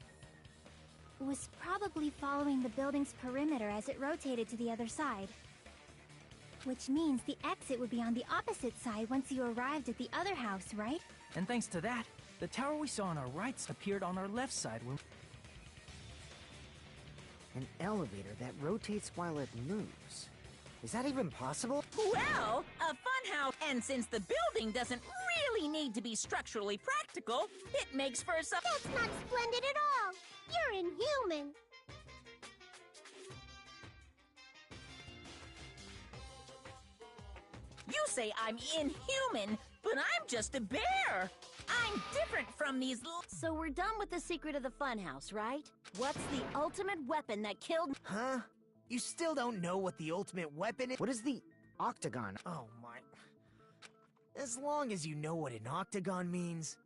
was probably following the building's perimeter as it rotated to the other side. Which means the exit would be on the opposite side once you arrived at the other house, right? And thanks to that, the tower we saw on our right appeared on our left side when... An elevator that rotates while it moves. Is that even possible? Well, a funhouse, and since the building doesn't really need to be structurally practical, it makes for some... That's not splendid at all! You're inhuman! You say I'm inhuman, but I'm just a bear! I'm different from these So we're done with the secret of the funhouse, right? What's the ultimate weapon that killed... Huh? You still don't know what the ultimate weapon is? What is the octagon? Oh my... As long as you know what an octagon means,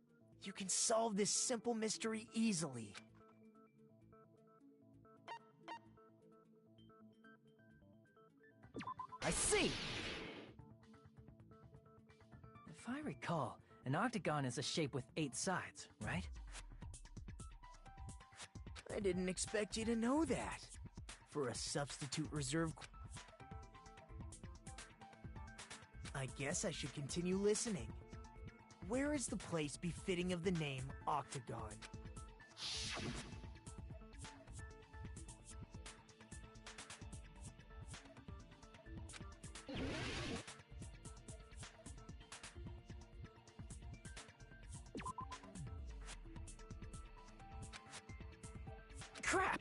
you can solve this simple mystery easily. I see! If I recall, an octagon is a shape with 8 sides, right? I didn't expect you to know that. For a substitute reserve... I guess I should continue listening. Where is the place befitting of the name Octagon? Crap!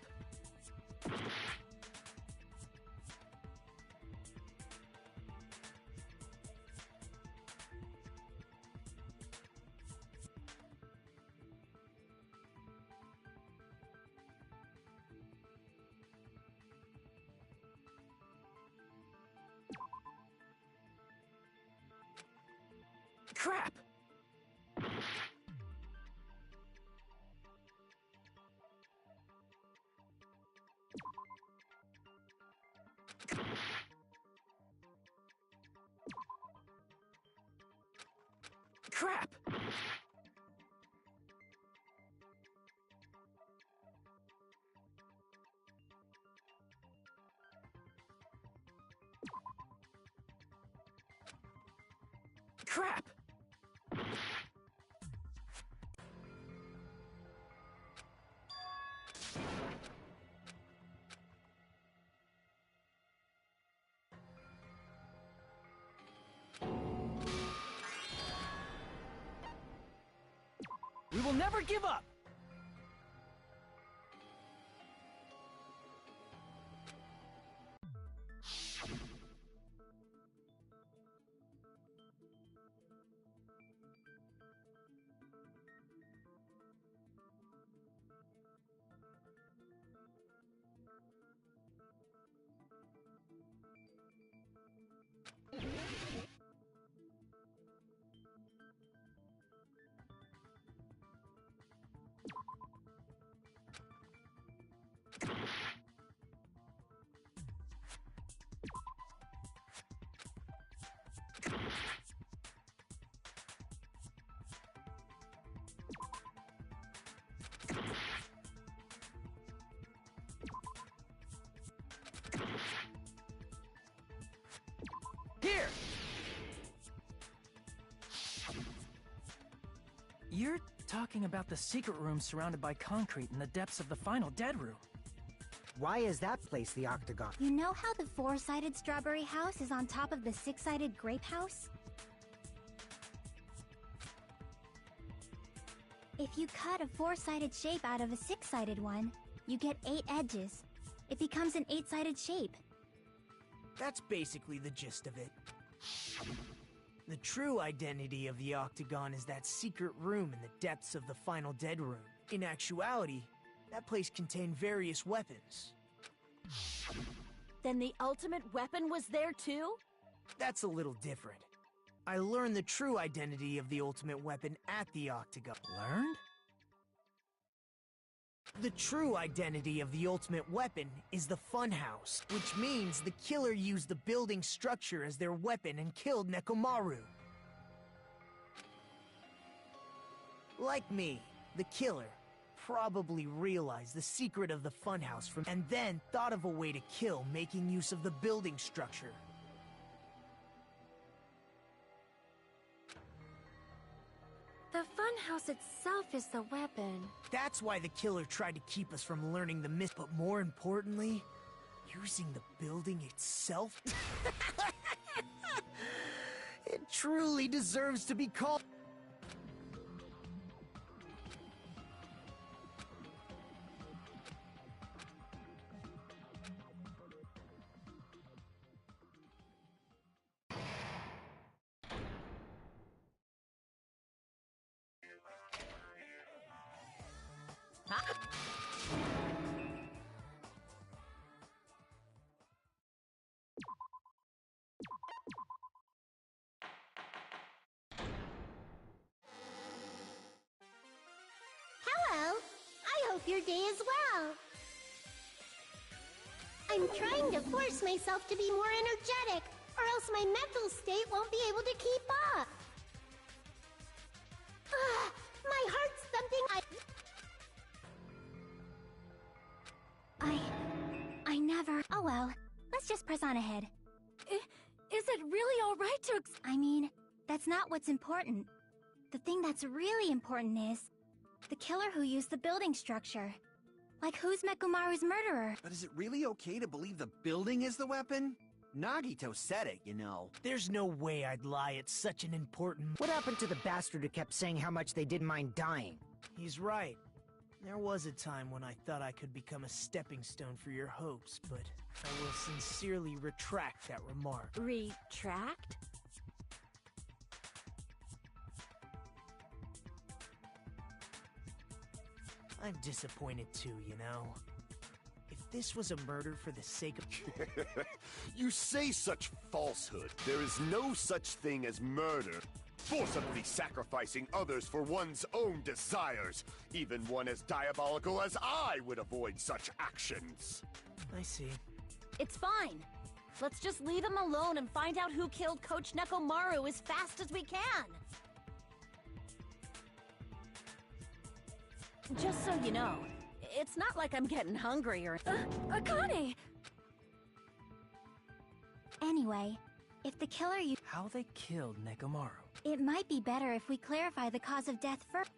Crap! Crap! Crap! We will never give up! Here! You're talking about the secret room surrounded by concrete in the depths of the final dead room. Why is that place the octagon? You know how the 4-sided strawberry house is on top of the 6-sided grape house? If you cut a 4-sided shape out of a 6-sided one, you get 8 edges. It becomes an 8-sided shape. That's basically the gist of it. The true identity of the octagon is that secret room in the depths of the final dead room. In actuality, that place contained various weapons. Then the ultimate weapon was there too? That's a little different. I learned the true identity of the ultimate weapon at the octagon. Learned? The true identity of the ultimate weapon is the funhouse, which means the killer used the building structure as their weapon and killed Nekomaru. Like me, the killer probably realized the secret of the funhouse and then thought of a way to kill making use of the building structure. The funhouse itself is the weapon. That's why the killer tried to keep us from learning the myth, but more importantly, using the building itself. It truly deserves to be called. Hello. I hope your day is well. I'm trying to force myself to be more energetic, or else my mental state won't be able to keep up. My heart's thumping. I never... Oh well, let's just press on ahead. Is it really alright to I mean, that's not what's important. The thing that's really important is the killer who used the building structure. Like, who's Mekomaru's murderer? But is it really okay to believe the building is the weapon? Nagito said it, you know. There's no way I'd lie, it's such an important... What happened to the bastard who kept saying how much they didn't mind dying? He's right. There was a time when I thought I could become a stepping stone for your hopes, but I will sincerely retract that remark. Retract? I'm disappointed too, you know. If this was a murder for the sake of... You say such falsehood. There is no such thing as murder. Forcibly sacrificing others for one's own desires. Even one as diabolical as I would avoid such actions. I see. It's fine. Let's just leave him alone and find out who killed Coach Nekomaru as fast as we can. Just so you know, it's not like I'm getting hungry or... Akane! Anyway, if the killer How they killed Nekomaru. It might be better if we clarify the cause of death first.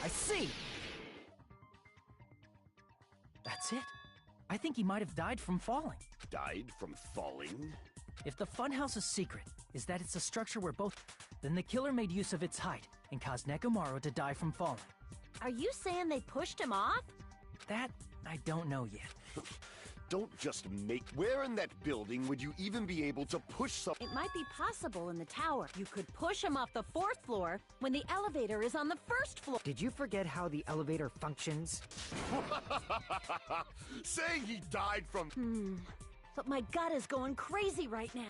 I see! That's it. I think he might have died from falling. Died from falling? If the funhouse's secret is that it's a structure where both... Then the killer made use of its height and caused Nekomaru to die from falling. Are you saying they pushed him off? That, I don't know yet. Don't just make... Where in that building would you even be able to push some... It might be possible in the tower. You could push him off the 4th floor when the elevator is on the 1st floor. Did you forget how the elevator functions? Saying he died from... But my gut is going crazy right now.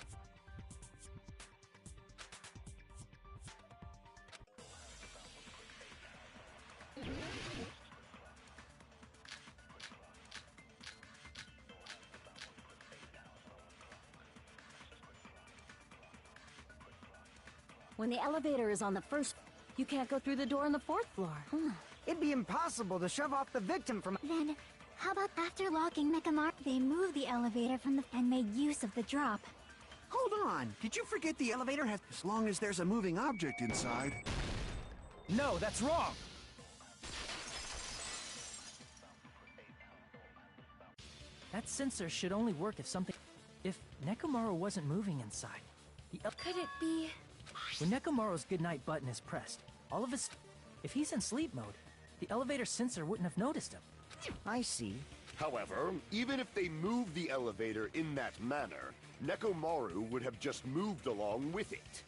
When the elevator is on the 1st, you can't go through the door on the 4th floor. It'd be impossible to shove off the victim from... Then, How about after locking Nekomaru, they moved the elevator from the and made use of the drop? Hold on. Did you forget the elevator has... As long as there's a moving object inside. No, that's wrong! That sensor should only work if something... If Nekomaru wasn't moving inside, Could it be... when Nekomaru's goodnight button is pressed, all of his... If he's in sleep mode, the elevator sensor wouldn't have noticed him. I see. However, even if they moved the elevator in that manner, Nekomaru would have just moved along with it.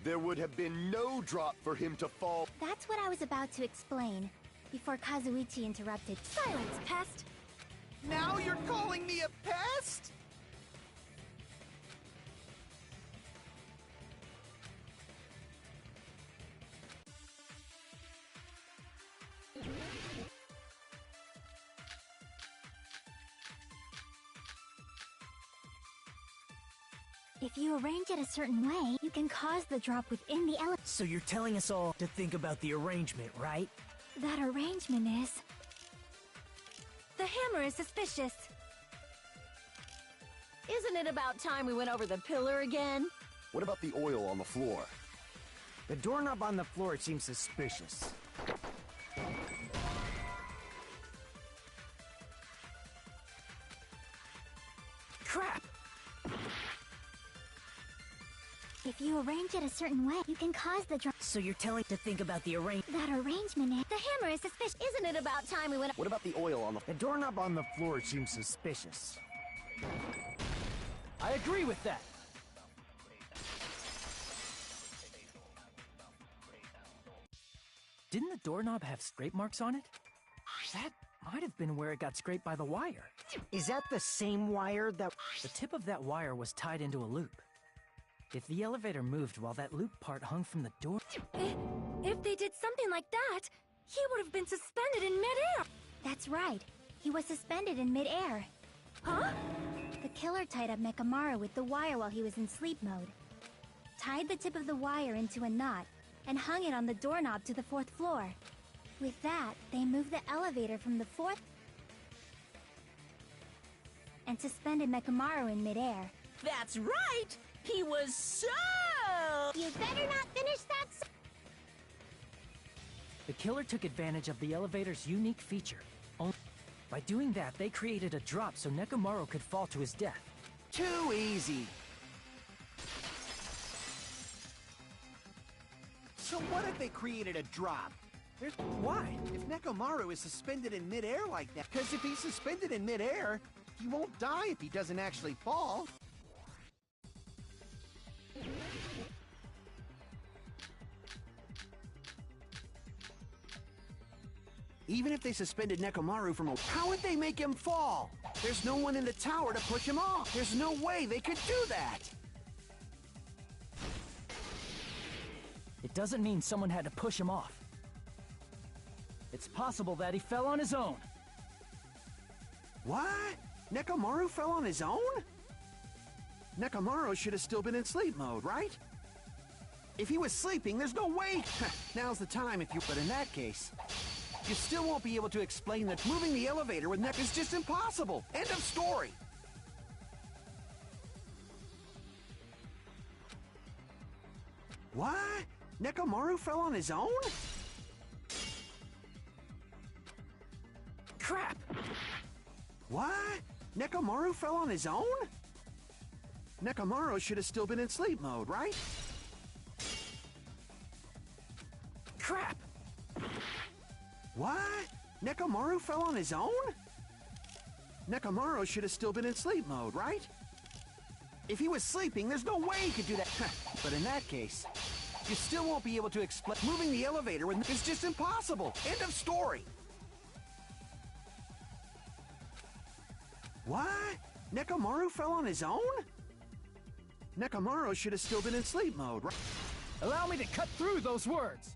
There would have been no drop for him to fall. That's what I was about to explain, before Kazuichi interrupted. Silence, pest! Now you're calling me a pest? If you arrange it a certain way, you can cause the drop within the elevator. So you're telling us all to think about the arrangement, right? That arrangement is... The hammer is suspicious. Isn't it about time we went over the pillar again? What about the oil on the floor? The doorknob on the floor seems suspicious. Crap! If you arrange it a certain way, you can cause the drop. So you're telling to think about the arrangement. That arrangement is... The hammer is suspicious. Isn't it about time we went... What about the oil on the... The doorknob on the floor seems suspicious. I agree with that! Didn't the doorknob have scrape marks on it? That might have been where it got scraped by the wire. Is that the same wire that... The tip of that wire was tied into a loop. If the elevator moved while that loop part hung from the door... If they did something like that, he would have been suspended in midair! That's right. He was suspended in midair. Huh? The killer tied up Nekomaru with the wire while he was in sleep mode. Tied the tip of the wire into a knot, and hung it on the doorknob to the 4th floor. With that, they moved the elevator from the 4th... and suspended Nekomaru in midair. That's right! He was so... You better not finish that The killer took advantage of the elevator's unique feature. By doing that, they created a drop so Nekomaru could fall to his death. Too easy. So what if they created a drop? Why? If Nekomaru is suspended in midair like that, because if he's suspended in midair, he won't die if he doesn't actually fall. Even if they suspended Nekomaru from a... How would they make him fall? There's no one in the tower to push him off. There's no way they could do that. It doesn't mean someone had to push him off. It's possible that he fell on his own. What? Nekomaru fell on his own? Nekomaru should have still been in sleep mode, right? If he was sleeping, there's no way... Now's the time if you... But in that case... You still won't be able to explain that moving the elevator with Nek is just impossible. End of story. What? Nekomaru fell on his own? Crap! What? Nekomaru fell on his own? Nekomaru should have still been in sleep mode, right? Crap! What? Nekomaru fell on his own? Nekomaru should have still been in sleep mode, right? If he was sleeping, there's no way he could do that. But in that case, you still won't be able to explain... Moving the elevator with is just impossible. End of story. What? Nekomaru fell on his own? Nekomaru should have still been in sleep mode, right? Allow me to cut through those words!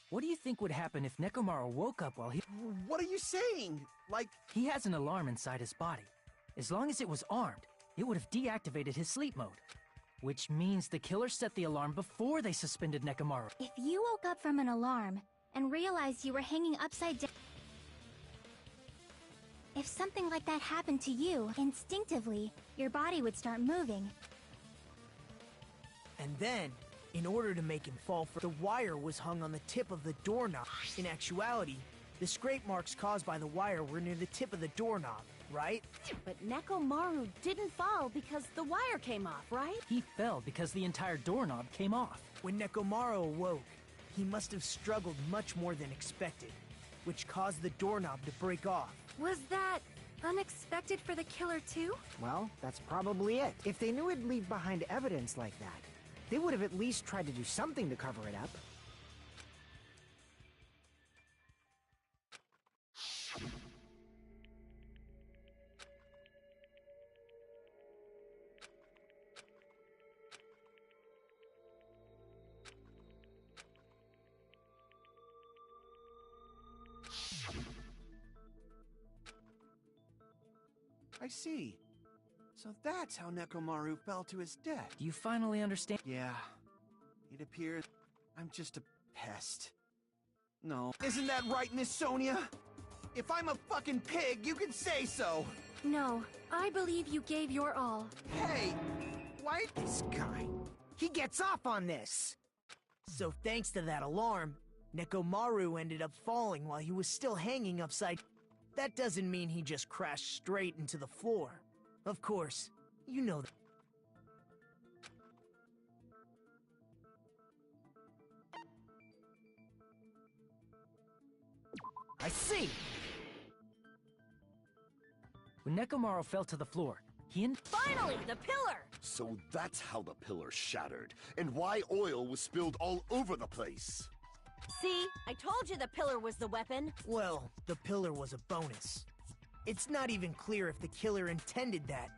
What do you think would happen if Nekomaru woke up while he... What are you saying? Like... He has an alarm inside his body. As long as it was armed, it would have deactivated his sleep mode. Which means the killer set the alarm before they suspended Nekomaru. If you woke up from an alarm, and realized you were hanging upside down. If something like that happened to you, instinctively, your body would start moving. And then, in order to make him fall the wire was hung on the tip of the doorknob. In actuality, the scrape marks caused by the wire were near the tip of the doorknob, right? But Nekomaru didn't fall because the wire came off, right? He fell because the entire doorknob came off. When Nekomaru awoke, he must have struggled much more than expected, which caused the doorknob to break off. Was that unexpected for the killer too? Well, that's probably it. If they knew it'd leave behind evidence like that, they would have at least tried to do something to cover it up. I see. So that's how Nekomaru fell to his death. Do you finally understand? Yeah. It appears I'm just a pest. No. Isn't that right, Miss Sonia? If I'm a fucking pig, you can say so! No, I believe you gave your all. Hey! Why? This guy. He gets off on this! So thanks to that alarm, Nekomaru ended up falling while he was still hanging upside. That doesn't mean he just crashed straight into the floor. Of course, you know that. I see! When Nekomaru fell to the floor, Finally, the pillar! So that's how the pillar shattered, and why oil was spilled all over the place. See, I told you the pillar was the weapon. Well, the pillar was a bonus. It's not even clear if the killer intended that,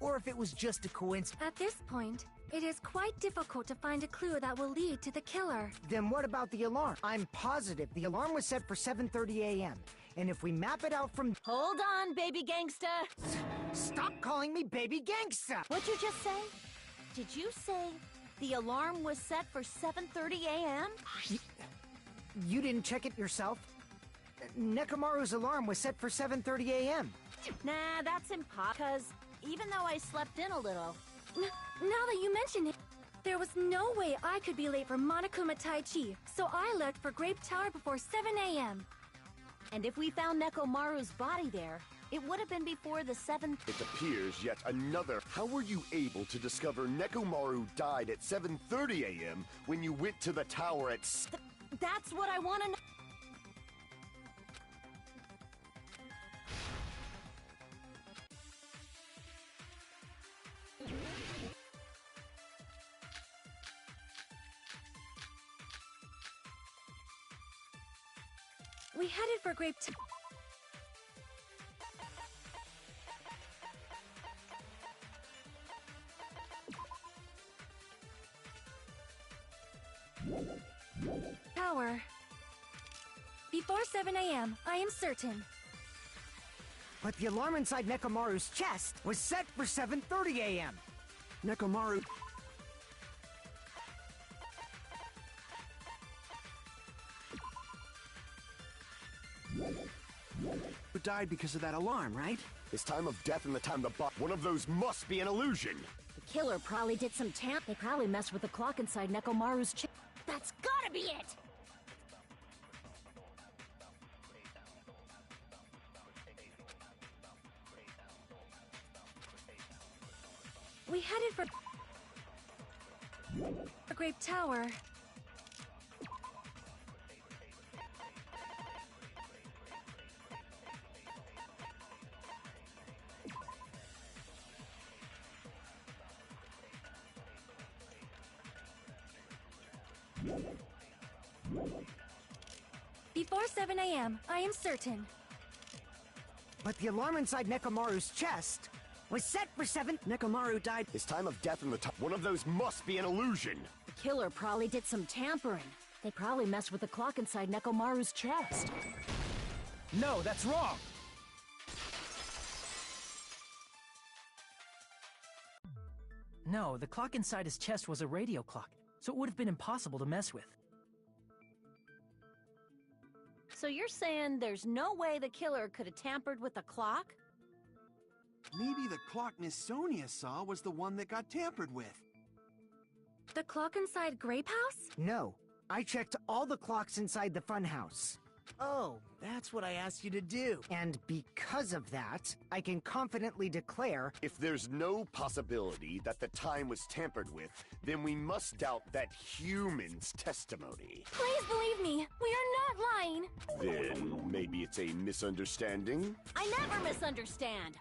or if it was just a coincidence. At this point, it is quite difficult to find a clue that will lead to the killer. Then what about the alarm? I'm positive the alarm was set for 7:30 a.m. And if we map it out from... Hold on, baby gangsta. Stop calling me baby gangsta! What'd you just say? Did you say the alarm was set for 7:30 a.m.? You didn't check it yourself? Nekomaru's alarm was set for 7:30 a.m. Nah, that's impossible, because even though I slept in a little... Now that you mention it, there was no way I could be late for Monokuma Tai Chi, so I left for Grape Tower before 7 a.m. And if we found Nekomaru's body there, it would have been before the 7th... It appears yet another. How were you able to discover Nekomaru died at 7:30 a.m. when you went to the tower at... That's what I want to know. We headed for Grape Tower. Before 7 a.m., I am certain. But the alarm inside Nekomaru's chest was set for 7:30 a.m. Nekomaru... Who died because of that alarm, right? His time of death and the time the one of those must be an illusion. The killer probably did some They probably messed with the clock inside Nekomaru's chest. That's gotta be it! We headed for Grape Tower. Before 7 a.m., I am certain. But the alarm inside Nekomaru's chest was set for 7... Nekomaru died... His time of death and the time... One of those must be an illusion. The killer probably did some tampering. They probably messed with the clock inside Nekomaru's chest. No, that's wrong! No, the clock inside his chest was a radio clock, so it would have been impossible to mess with. So you're saying there's no way the killer could have tampered with the clock? Maybe the clock Miss Sonia saw was the one that got tampered with. The clock inside Grape House? No, I checked all the clocks inside the funhouse. Oh, that's what I asked you to do. And because of that, I can confidently declare... If there's no possibility that the time was tampered with, then we must doubt that human's testimony. Please believe me, we are not lying. Then maybe it's a misunderstanding? I never misunderstand.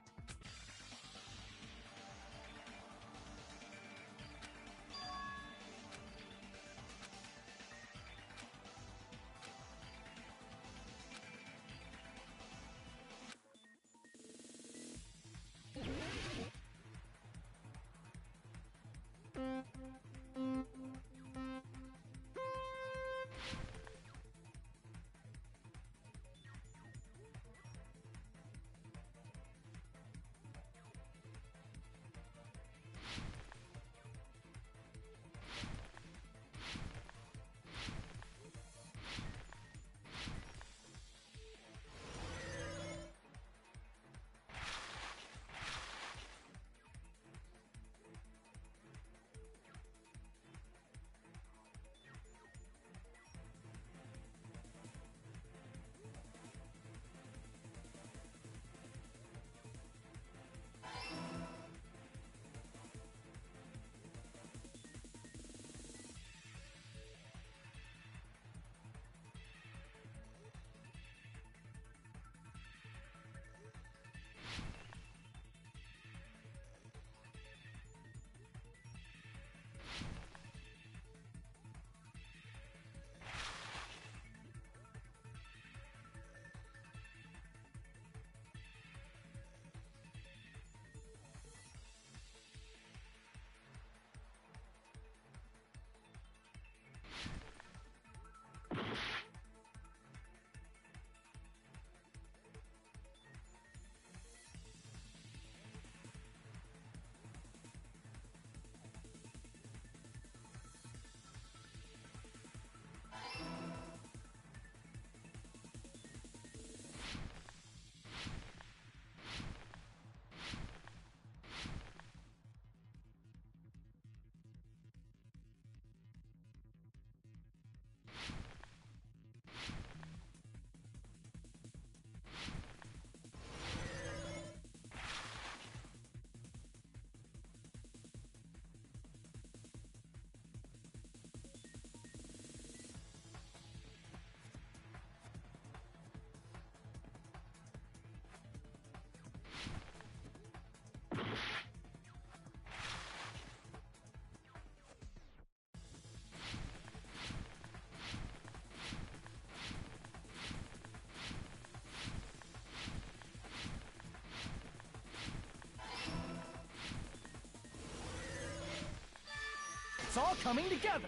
It's all coming together!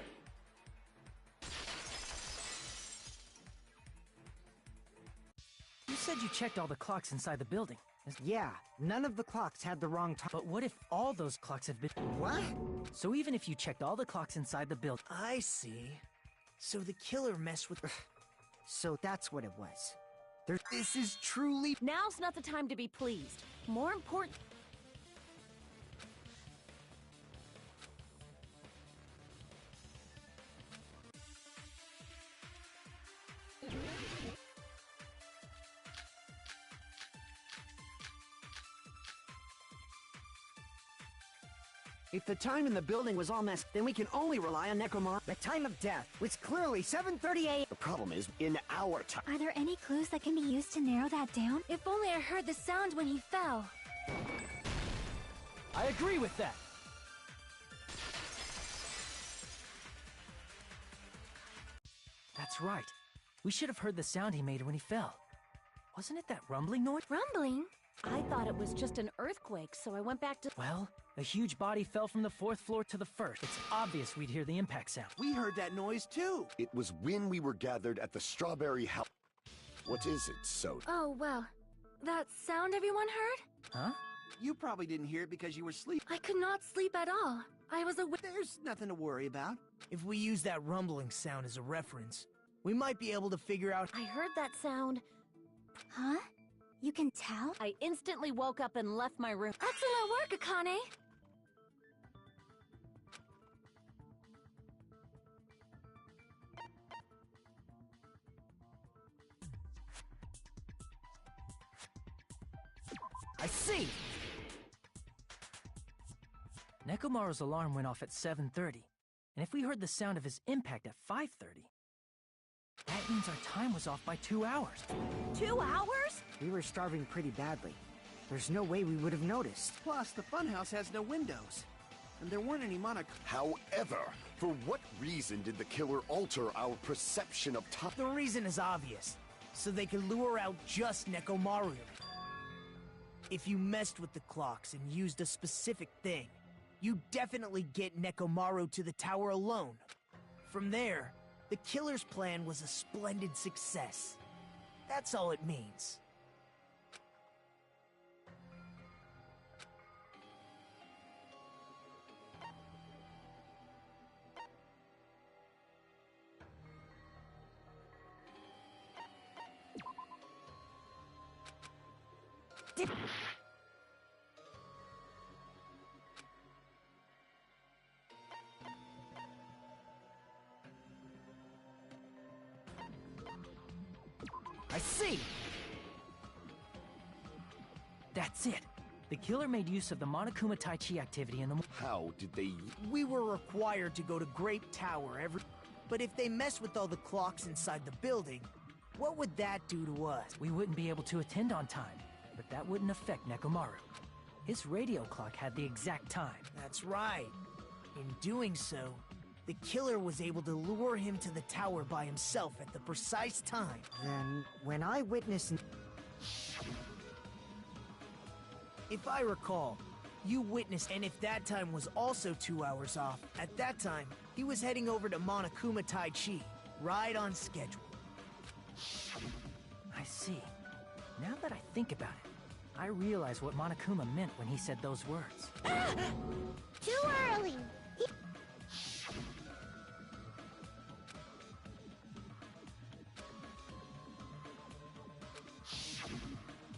You said you checked all the clocks inside the building. Yeah, none of the clocks had the wrong time. But what if all those clocks have been... What? So even if you checked all the clocks inside the building... I see. So the killer messed with... So that's what it was. This is truly... Now's not the time to be pleased. More important... If the time in the building was all messed, then we can only rely on Necromar. The time of death was clearly 7:30 a.m. The problem is, in our time... Are there any clues that can be used to narrow that down? If only I heard the sound when he fell. I agree with that! That's right. We should have heard the sound he made when he fell. Wasn't it that rumbling noise? Rumbling? I thought it was just an earthquake, so I went back to... Well, a huge body fell from the 4th floor to the 1st. It's obvious we'd hear the impact sound. We heard that noise too. It was when we were gathered at the Strawberry House. What is it, Soda? Oh, well. That sound everyone heard? Huh? You probably didn't hear it because you were asleep. I could not sleep at all. I was awake. There's nothing to worry about. If we use that rumbling sound as a reference, We might be able to figure out... I heard that sound. Huh? You can tell? I instantly woke up and left my room. Excellent work, Akane! I see! Nekomaru's alarm went off at 7:30, and if we heard the sound of his impact at 5:30, that means our time was off by 2 hours. 2 hours? We were starving pretty badly. There's no way we would have noticed. Plus, the funhouse has no windows. And there weren't any However, for what reason did the killer alter our perception of time? The reason is obvious. So they could lure out just Nekomaru. If you messed with the clocks and used a specific thing, you definitely get Nekomaru to the tower alone. From there, the killer's plan was a splendid success. That's all it means. I see! That's it. The killer made use of the Monokuma Tai Chi activity in the... How did they... We were required to go to Grape Tower every... But if they mess with all the clocks inside the building, what would that do to us? We wouldn't be able to attend on time, but that wouldn't affect Nekomaru. His radio clock had the exact time. That's right. In doing so, the killer was able to lure him to the tower by himself at the precise time. Then, when I witnessed... If I recall, you witnessed, and if that time was also 2 hours off, at that time, he was heading over to Monokuma Tai Chi, right on schedule. I see. Now that I think about it, I realize what Monokuma meant when he said those words. Too early!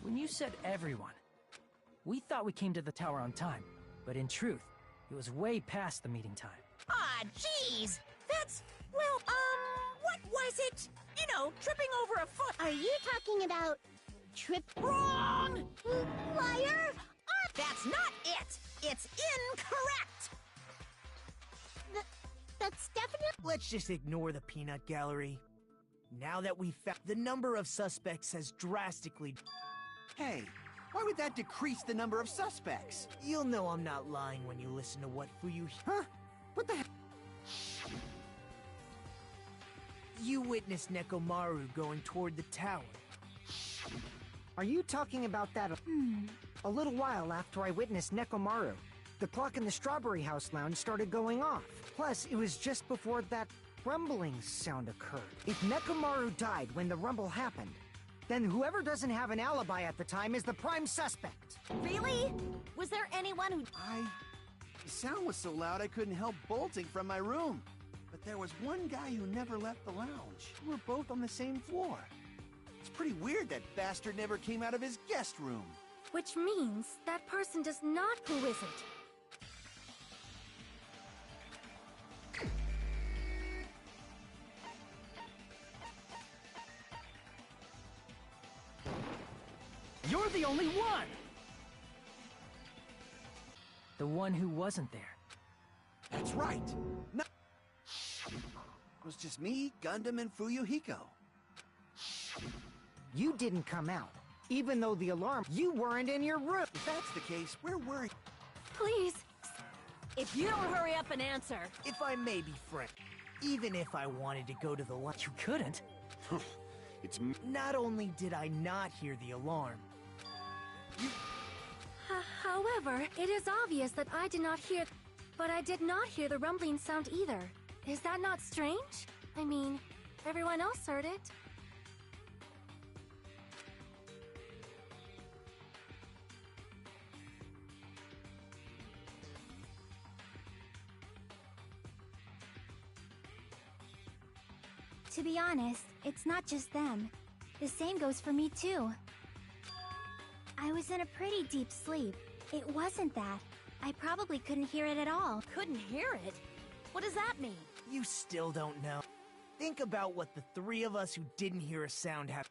When you said everyone, we thought we came to the tower on time, but in truth, it was way past the meeting time. Ah, jeez! That's, well, what was it? You know, tripping over a foot. Are you talking about trip? Wrong! Liar! That's not it! It's incorrect! That's definitely... Let's just ignore the peanut gallery. Now that we've found... The number of suspects has drastically... Hey, why would that decrease the number of suspects? You'll know I'm not lying when you listen to what Fuyu... Huh? What the heck? You witnessed Nekomaru going toward the tower. Are you talking about that? A little while after I witnessed Nekomaru, the clock in the Strawberry House lounge started going off. Plus, it was just before that rumbling sound occurred. If Nekomaru died when the rumble happened, then whoever doesn't have an alibi at the time is the prime suspect. Really? Was there anyone who... The sound was so loud I couldn't help bolting from my room. But there was one guy who never left the lounge. We were both on the same floor. It's pretty weird that bastard never came out of his guest room. Which means that person does not... Who is it? You're the only one! The one who wasn't there. That's right. No. It was just me, Gundam, and Fuyuhiko. You didn't come out, even though the alarm... You weren't in your room! If that's the case, where were you? Please! If you don't hurry up and answer... If I may be frank, even if I wanted to go to the lunch... You couldn't. It's... Not only did I not hear the alarm... However, it is obvious that I did not hear... But I did not hear the rumbling sound either. Is that not strange? I mean, everyone else heard it. To be honest, it's not just them. The same goes for me too. I was in a pretty deep sleep. It wasn't that. I probably couldn't hear it at all. Couldn't hear it? What does that mean? You still don't know. Think about what the three of us who didn't hear a sound have.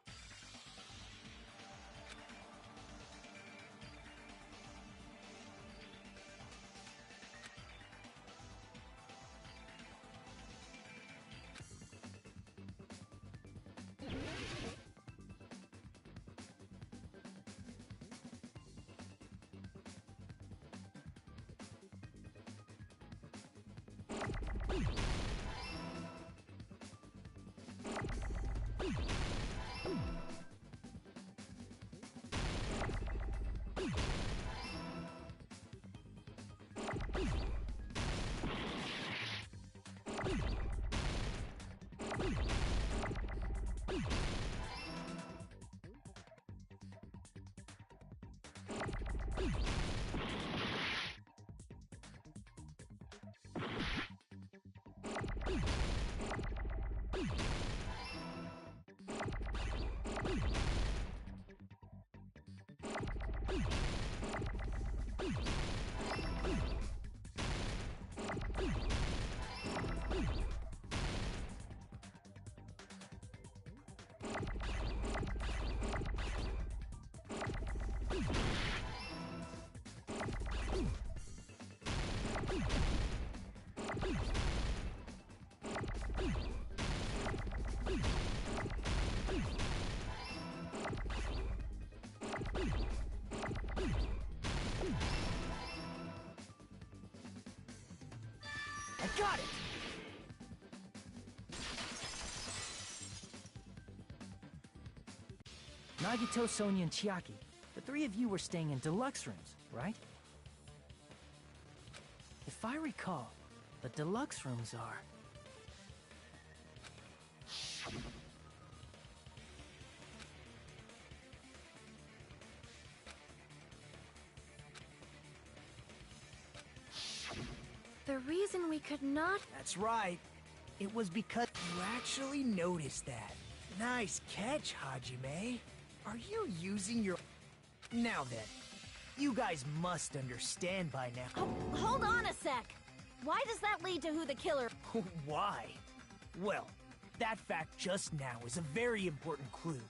I got it! Nagito, Sonia, and Chiaki. The three of you were staying in deluxe rooms, right? If I recall, the deluxe rooms are... The reason we could not... That's right. It was because you actually noticed that. Nice catch, Hajime. Are you using your... Now then, you guys must understand by now. Oh, hold on a sec! Why does that lead to who the killer... Why? Well, that fact just now is a very important clue.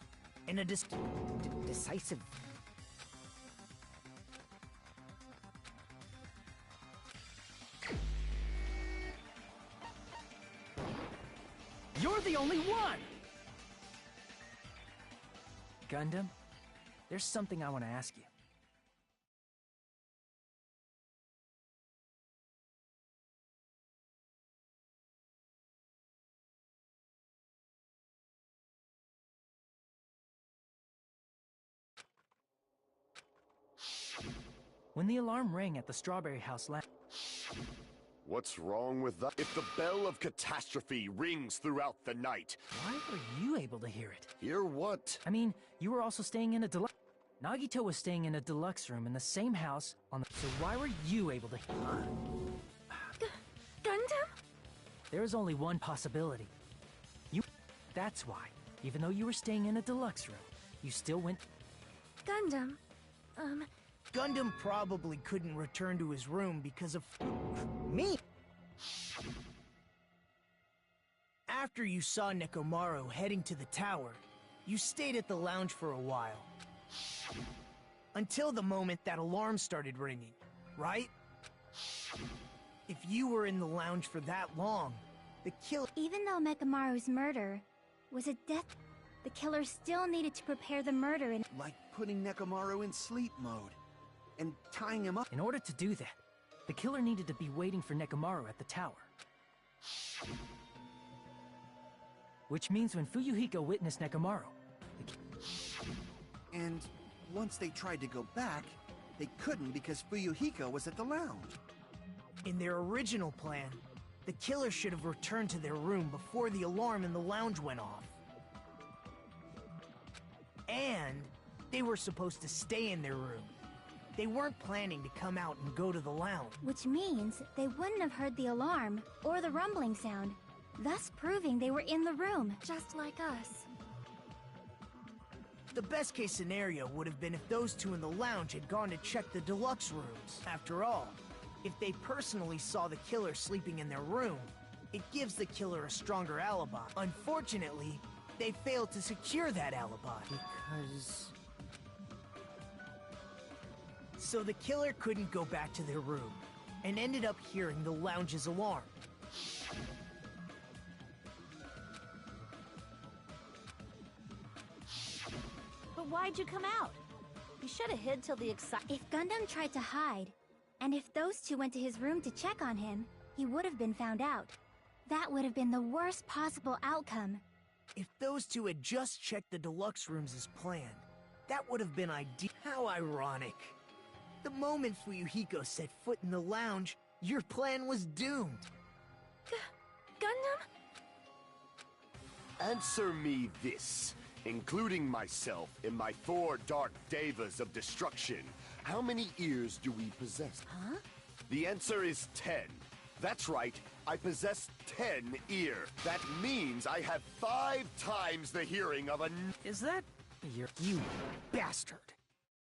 And a Decisive. You're the only one! Gundam, there's something I want to ask you. When the alarm rang at the Strawberry House last... What's wrong with that? If the bell of catastrophe rings throughout the night... Why were you able to hear it? Hear what? I mean, you were also staying in a deluxe... Nagito was staying in a deluxe room in the same house on the... So why were you able to... Gundam? There is only one possibility. You... That's why, even though you were staying in a deluxe room, you still went... Gundam, Gundam probably couldn't return to his room because of... me! After you saw Nekomaru heading to the tower, you stayed at the lounge for a while. Until the moment that alarm started ringing, right? If you were in the lounge for that long, the killer... Even though Mekamaru's murder was a death, the killer still needed to prepare the murder in... Like putting Nekomaru in sleep mode and tying him up. In order to do that, the killer needed to be waiting for Nekomaru at the tower. Which means when Fuyuhiko witnessed Nekomaru, And once they tried to go back, they couldn't because Fuyuhiko was at the lounge. In their original plan, the killer should have returned to their room before the alarm in the lounge went off. And they were supposed to stay in their room. They weren't planning to come out and go to the lounge. Which means they wouldn't have heard the alarm or the rumbling sound. thus proving they were in the room, just like us. The best case scenario would have been if those two in the lounge had gone to check the deluxe rooms. After all, if they personally saw the killer sleeping in their room, it gives the killer a stronger alibi. Unfortunately, they failed to secure that alibi. Because... So the killer couldn't go back to their room, and ended up hearing the lounge's alarm. But why'd you come out? You should have hid till the If Gundam tried to hide, and if those two went to his room to check on him, he would have been found out. That would have been the worst possible outcome. If those two had just checked the deluxe rooms as planned, that would have been ideal. How ironic. The moment Fuyuhiko set foot in the lounge, your plan was doomed. Gundam? Answer me this. Including myself in my 4 dark devas of destruction, how many ears do we possess? Huh? The answer is 10. That's right, I possess 10 ear. That means I have 5 times the hearing of a... Is that... You bastard!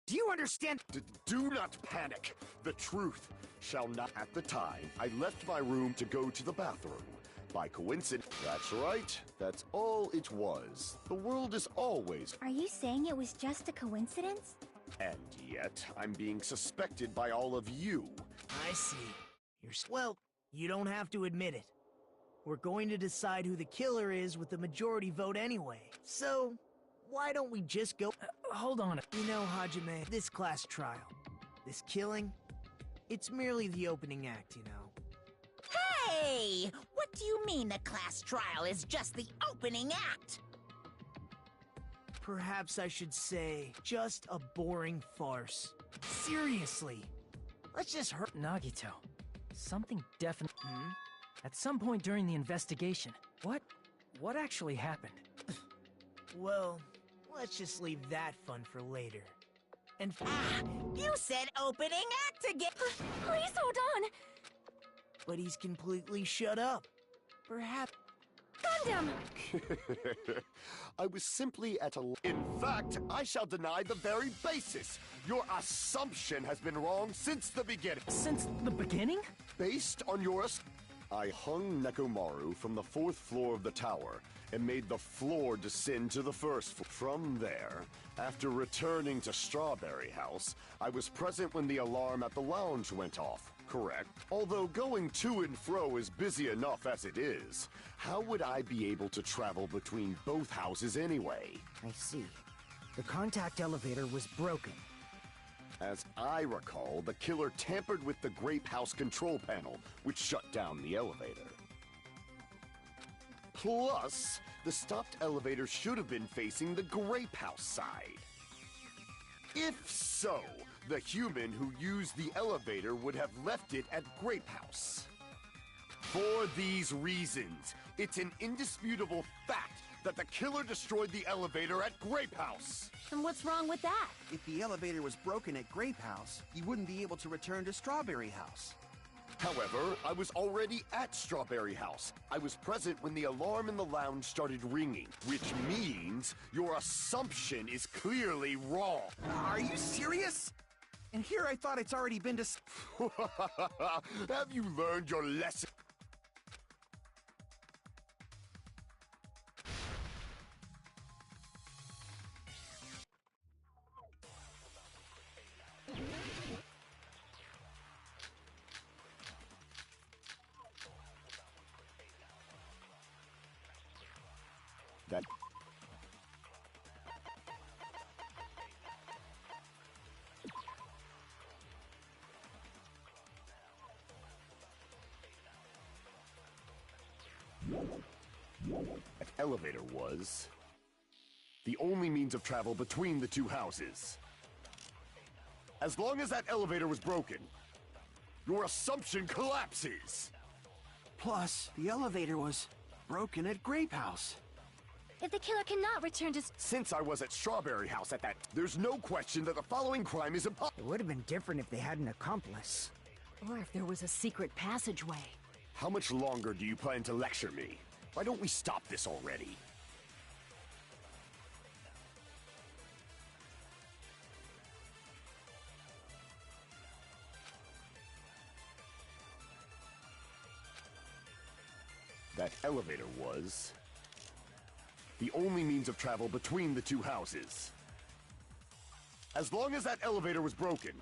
Do you understand? Do not panic. The truth shall not... At the time, I left my room to go to the bathroom. By coincidence... That's right. That's all it was. The world is always... Are you saying it was just a coincidence? And yet, I'm being suspected by all of you. I see. Well, you don't have to admit it. We're going to decide who the killer is with the majority vote anyway. So, why don't we just go... Hold on. You know, Hajime, this class trial, this killing, it's merely the opening act, you know. Hey! What do you mean the class trial is just the opening act? Perhaps I should say, just a boring farce. Seriously. Let's just hurt... Nagito, something definite... At some point during the investigation, what actually happened? Well, let's just leave that fun for later. And... You said opening act again! Please hold on! But he's completely shut up. Perhaps... Gundam! I was simply at a... In fact, I shall deny the very basis. Your assumption has been wrong since the beginning. Since the beginning? Based on your... I hung Nekomaru from the 4th floor of the tower and made the floor descend to the 1st floor. From there, after returning to Strawberry House, I was present when the alarm at the lounge went off, correct? Although going to and fro is busy enough as it is, how would I be able to travel between both houses anyway? I see. The contact elevator was broken. As I recall, the killer tampered with the Grape House control panel, which shut down the elevator. Plus, the stopped elevator should have been facing the Grape House side. If so, the human who used the elevator would have left it at Grape House. For these reasons, it's an indisputable fact that the killer destroyed the elevator at Grape House. And what's wrong with that? If the elevator was broken at Grape House, you wouldn't be able to return to Strawberry House. However, I was already at Strawberry House. I was present when the alarm in the lounge started ringing, which means your assumption is clearly wrong. Are you serious? And here I thought it's already been Have you learned your lesson? That elevator was the only means of travel between the two houses. As long as that elevator was broken, your assumption collapses. Plus, the elevator was broken at Grape House. If the killer cannot return to... Since I was at Strawberry House at that, there's no question that the following crime is impossible. It would have been different if they had an accomplice. Or if there was a secret passageway. How much longer do you plan to lecture me? Why don't we stop this already? That elevator was the only means of travel between the two houses. As long as that elevator was broken,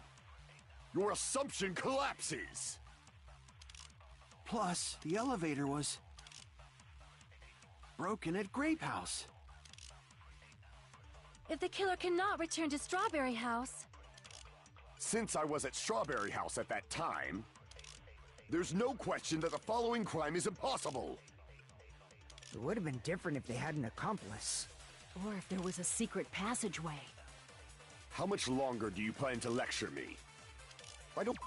your assumption collapses. Plus, the elevator was broken at Grape House. If the killer cannot return to Strawberry House... Since I was at Strawberry House at that time, there's no question that the following crime is impossible. It would have been different if they had an accomplice. Or if there was a secret passageway. How much longer do you plan to lecture me? Why don't...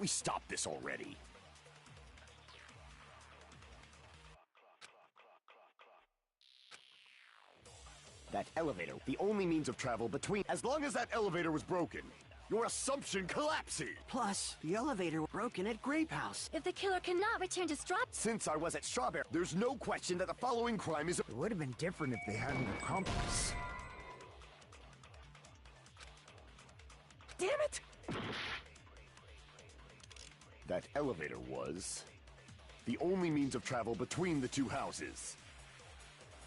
we stop this already? That elevator, the only means of travel between... As long as that elevator was broken, your assumption collapses. Plus, the elevator was broken at Grape House. If the killer cannot return to Since I was at Strawberry, there's no question that the following crime is... It would have been different if they had an accomplice. Damn it! That elevator was the only means of travel between the two houses.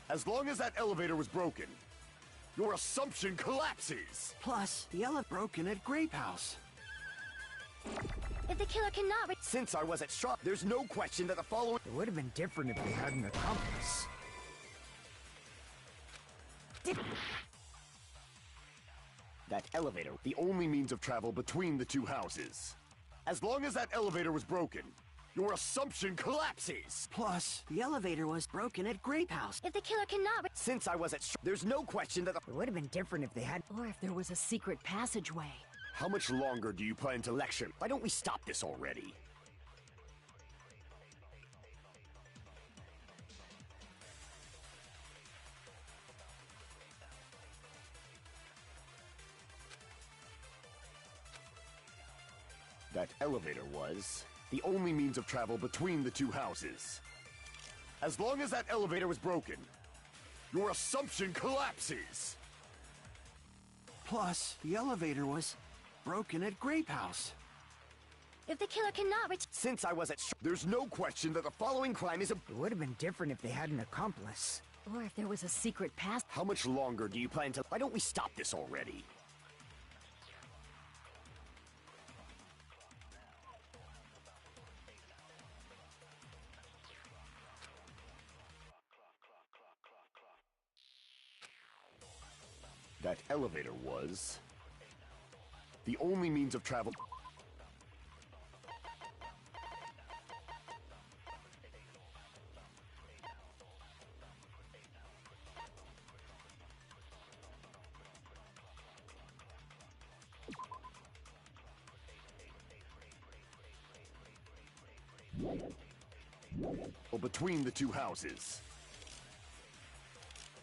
As long as that elevator was broken, your assumption collapses. Plus, the elevator broken at Grape House. If the killer cannot Since I was at there's no question that the following... It would have been different if they had an accomplice. That elevator, the only means of travel between the two houses. As long as that elevator was broken, your assumption collapses. Plus, the elevator was broken at Grape House. If the killer cannot Since I was at there's no question that the... It would have been different if they had... Or if there was a secret passageway. How much longer do you plan to lecture? Why don't we stop this already? That elevator was the only means of travel between the two houses. As long as that elevator was broken, your assumption collapses. Plus, the elevator was broken at Grape House. If the killer cannot Since I was at there's no question that the following crime is a... It would have been different if they had an accomplice. Or if there was a secret pass... How much longer do you plan to... Why don't we stop this already? That elevator was the only means of travel. Between the two houses.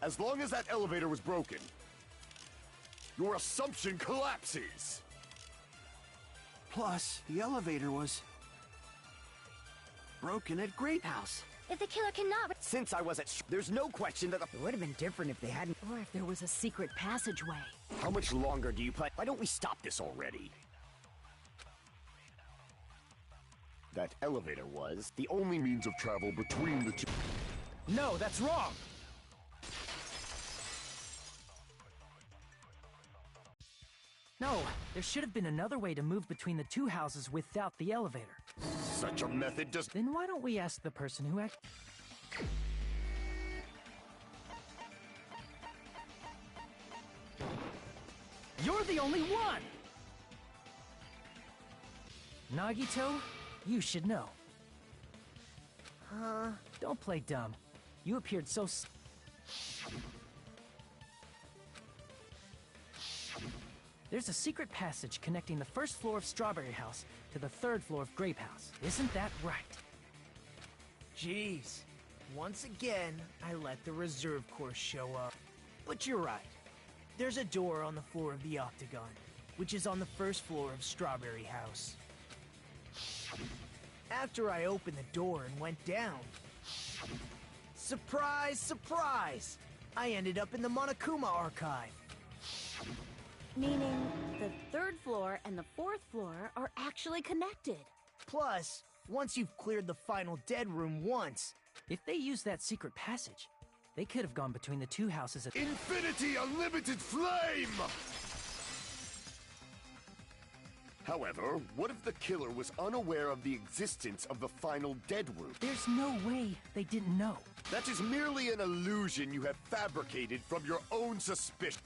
As long as that elevator was broken, your assumption collapses. Plus, the elevator was broken at Grape House. If the killer cannot Since I was at there's no question that the... It would have been different if they hadn't... Or if there was a secret passageway. How much longer do you plan? Why don't we stop this already? That elevator was the only means of travel between the two... No, that's wrong! No, there should have been another way to move between the two houses without the elevator. Such a method does... Then why don't we ask the person who act... You're the only one! Nagito, you should know. Huh? Don't play dumb. You appeared so There's a secret passage connecting the first floor of Strawberry House to the third floor of Grape House. Isn't that right? Jeez. Once again, I let the reserve course show up. But you're right. There's a door on the floor of the Octagon, which is on the first floor of Strawberry House. After I opened the door and went down, surprise, surprise! I ended up in the Monokuma archive. Meaning, the third floor and the fourth floor are actually connected. Plus, once you've cleared the final dead room once, If they used that secret passage, they could have gone between the two houses at Infinity Unlimited Flame! However, what if the killer was unaware of the existence of the final dead room? There's no way they didn't know. That is merely an illusion you have fabricated from your own suspicion.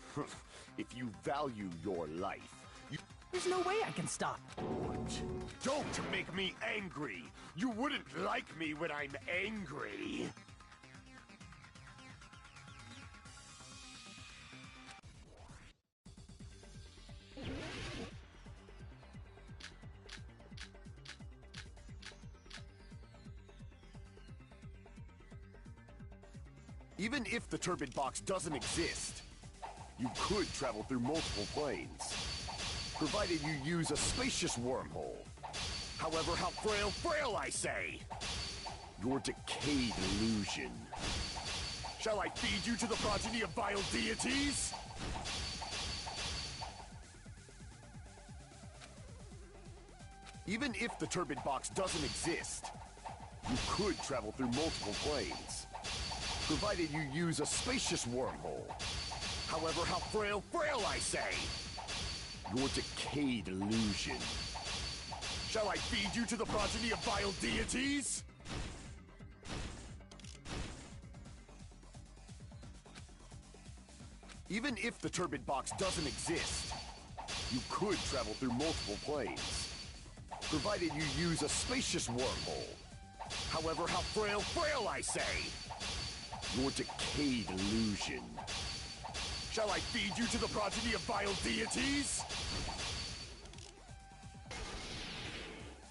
If you value your life, There's no way I can stop. What? Don't make me angry! You wouldn't like me when I'm angry! Even if the turbid box doesn't exist, you could travel through multiple planes, provided you use a spacious wormhole. However, how frail I say! Your decayed illusion. Shall I feed you to the progeny of vile deities? Even if the turbid box doesn't exist, you could travel through multiple planes, provided you use a spacious wormhole. However, how frail I say! Your decayed illusion. Shall I feed you to the progeny of vile deities? Even if the turbid box doesn't exist, you could travel through multiple planes, provided you use a spacious wormhole. However, how frail I say! Your decayed illusion. Shall I feed you to the progeny of vile deities?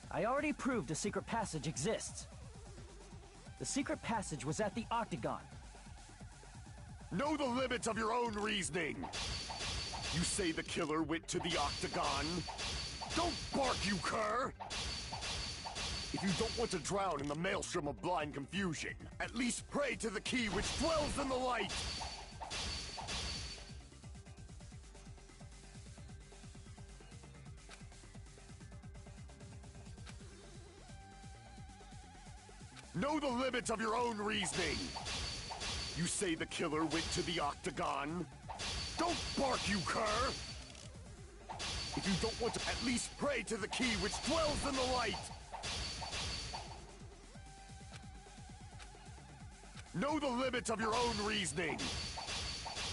I already proved a secret passage exists. The secret passage was at the Octagon. Know the limits of your own reasoning! You say the killer went to the Octagon? Don't bark, you cur! If you don't want to drown in the maelstrom of blind confusion, at least pray to the key which dwells in the light! Know the limits of your own reasoning! You say the killer went to the Octagon? Don't bark, you cur! If you don't want to, at least pray to the key which dwells in the light! Know the limits of your own reasoning!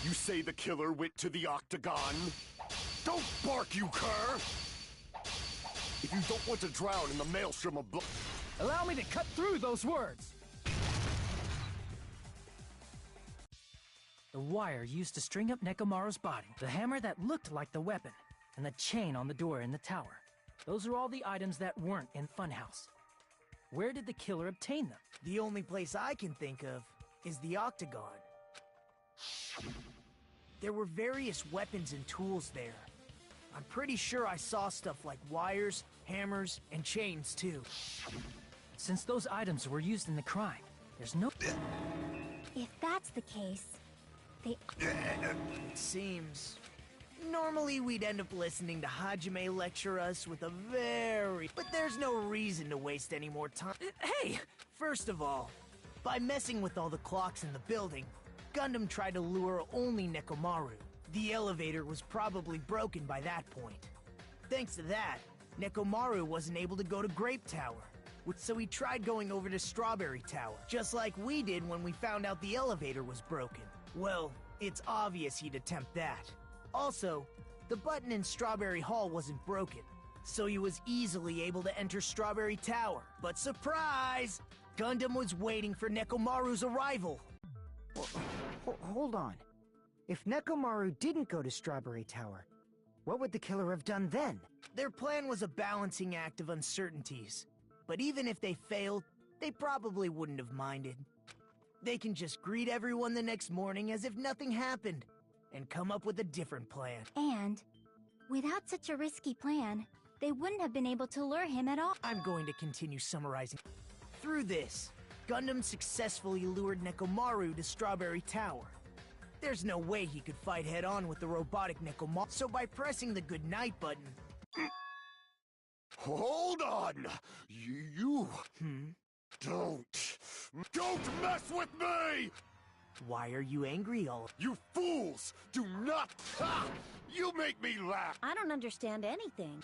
You say the killer went to the Octagon? Don't bark, you cur! If you don't want to drown in the maelstrom of blood... Allow me to cut through those words! The wire used to string up Nekomaru's body, the hammer that looked like the weapon, and the chain on the door in the tower. Those are all the items that weren't in Funhouse. Where did the killer obtain them? The only place I can think of is the Octagon. There were various weapons and tools there. I'm pretty sure I saw stuff like wires, hammers, and chains too. Since those items were used in the crime, there's no... If that's the case, they... It seems... Normally we'd end up listening to Hajime lecture us with a very... But there's no reason to waste any more time. Hey! First of all, by messing with all the clocks in the building, Gundam tried to lure only Nekomaru. The elevator was probably broken by that point. Thanks to that, Nekomaru wasn't able to go to Grape Tower, so he tried going over to Strawberry Tower, just like we did when we found out the elevator was broken. Well, it's obvious he'd attempt that. Also, the button in Strawberry Hall wasn't broken, so he was easily able to enter Strawberry Tower. But surprise! Gundam was waiting for Nekomaru's arrival. Hold on. If Nekomaru didn't go to Strawberry Tower, what would the killer have done then? Their plan was a balancing act of uncertainties. But even if they failed, they probably wouldn't have minded. They can just greet everyone the next morning as if nothing happened, and come up with a different plan. And, without such a risky plan, they wouldn't have been able to lure him at all. I'm going to continue summarizing. Through this, Gundam successfully lured Nekomaru to Strawberry Tower. There's no way he could fight head-on with the robotic Nekomaru, so by pressing the goodnight button... Hold on! You... Don't mess with me! Why are you angry, all? You fools! Do not... Ha! You make me laugh! I don't understand anything.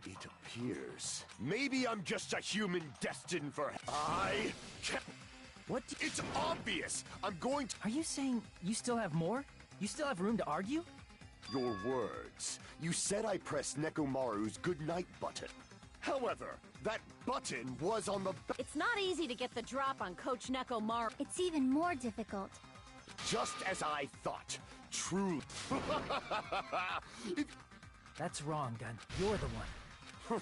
It appears... Maybe I'm just a human destined for... I can't... What? It's obvious! I'm going to... Are you saying you still have more? You still have room to argue? Your words. You said I pressed Nekomaru's goodnight button. However, that button was on the... It's not easy to get the drop on Coach Nekomaru. It's even more difficult. Just as I thought. Truly. That's wrong, Gun. You're the one.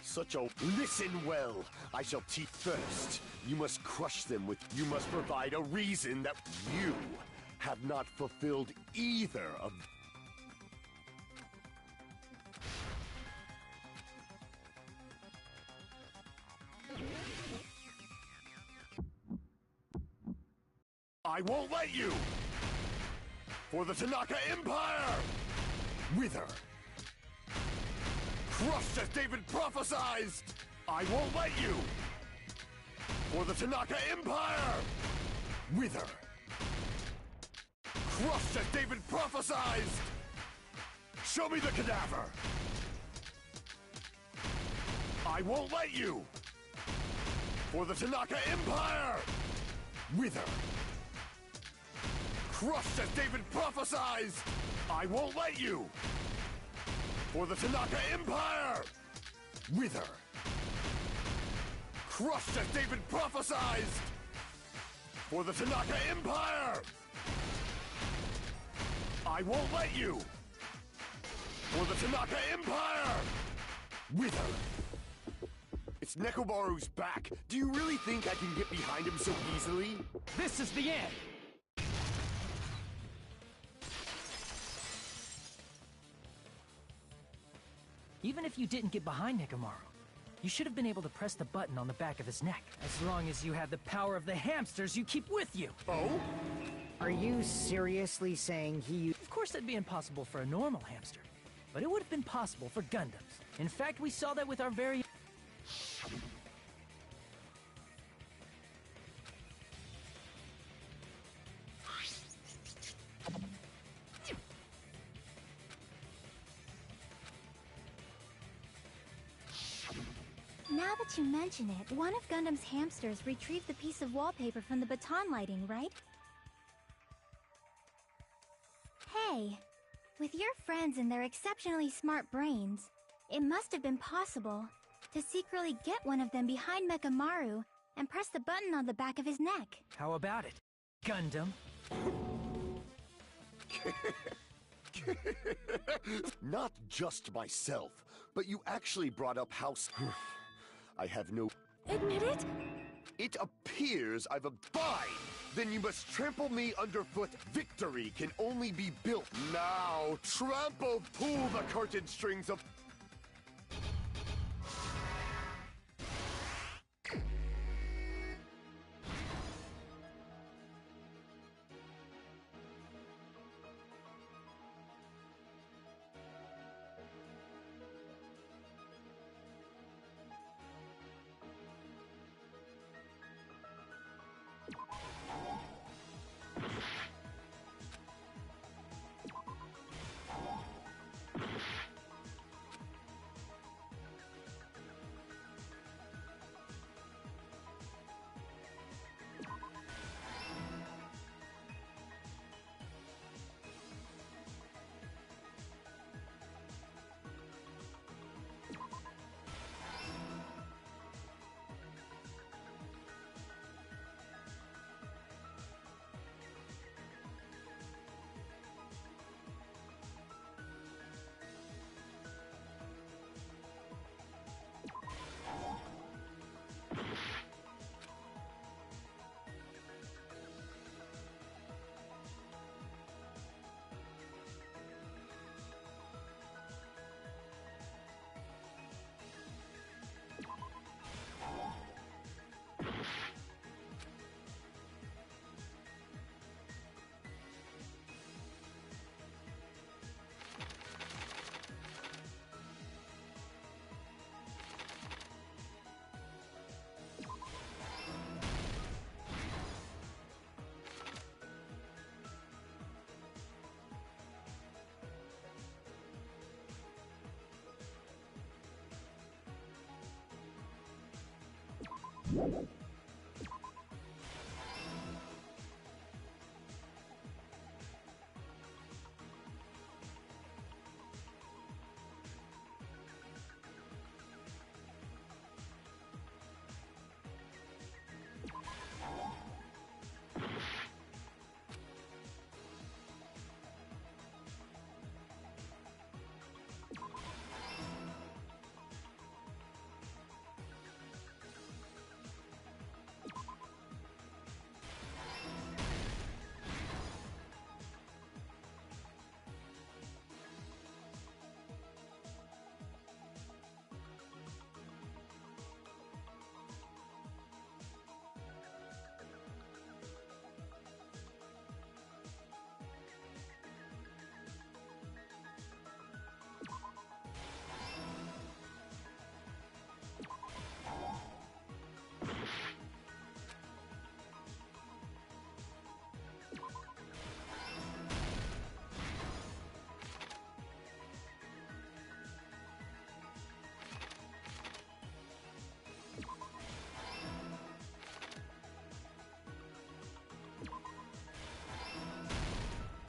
Such a... Listen well. I shall teach first. You must crush them with... You must provide a reason that you have not fulfilled either of... I won't let you! For the Tanaka Empire! Wither! Crushed as David prophesied! I won't let you! For the Tanaka Empire! Wither! Crushed as David prophesied! Show me the cadaver! I won't let you! For the Tanaka Empire! Wither! Crushed as David prophesied! I won't let you! For the Tanaka Empire! Wither! Crushed as David prophesied! For the Tanaka Empire! I won't let you! For the Tanaka Empire! Wither! It's Nekomaru's back. Do you really think I can get behind him so easily? This is the end! Even if you didn't get behind Nekomaru, you should have been able to press the button on the back of his neck, as long as you had the power of the hamsters you keep with you. Oh? Are you seriously saying he... Of course that'd be impossible for a normal hamster, but it would have been possible for Gundams. In fact, we saw that with our very... Now that you mention it, one of Gundam's hamsters retrieved the piece of wallpaper from the baton lighting, right? Hey, with your friends and their exceptionally smart brains, it must have been possible to secretly get one of them behind Mechamaru and press the button on the back of his neck. How about it, Gundam? Not just myself, but you actually brought up how... I have no... Admit it? It appears I've a... Fine! Then you must trample me underfoot. Victory can only be built. Now, pull the curtain strings of...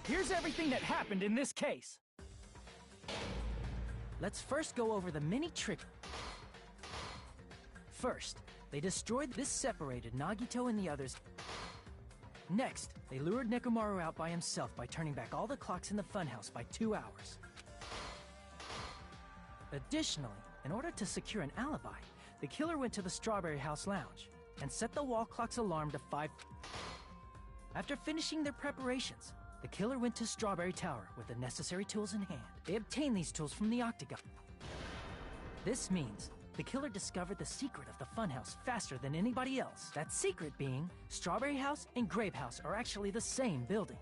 Here's everything that happened in this case. Let's first go over the mini trick. First, they destroyed this separated Nagito and the others. Next, they lured Nekomaru out by himself by turning back all the clocks in the funhouse by 2 hours. Additionally, in order to secure an alibi, the killer went to the Strawberry House Lounge and set the wall clock's alarm to 5. After finishing their preparations, the killer went to Strawberry Tower with the necessary tools in hand. They obtained these tools from the Octagon. This means the killer discovered the secret of the funhouse faster than anybody else. That secret being, Strawberry House and Grape House are actually the same building.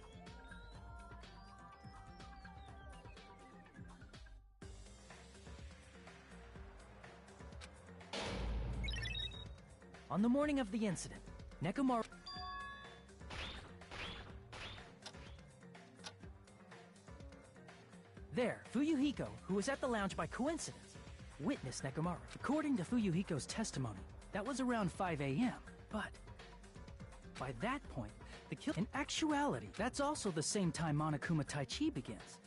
On the morning of the incident, Nekomaru... There, Fuyuhiko, who was at the lounge by coincidence, witnessed Nekomaru. According to Fuyuhiko's testimony, that was around 5 a.m., but by that point, the kill... In actuality, that's also the same time Monokuma Taichi begins.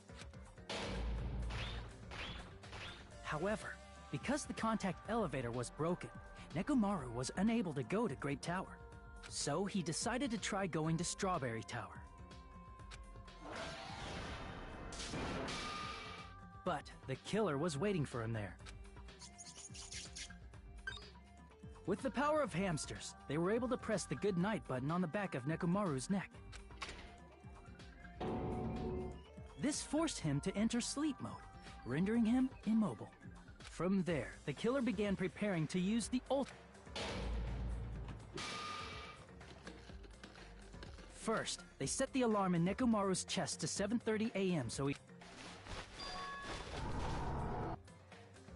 However, because the contact elevator was broken, Nekomaru was unable to go to Grape Tower. So he decided to try going to Strawberry Tower. But the killer was waiting for him there. With the power of hamsters, they were able to press the good night button on the back of Nekomaru's neck. This forced him to enter sleep mode, rendering him immobile. From there, the killer began preparing to use the ult. First, they set the alarm in Nekomaru's chest to 7:30 a.m. so he...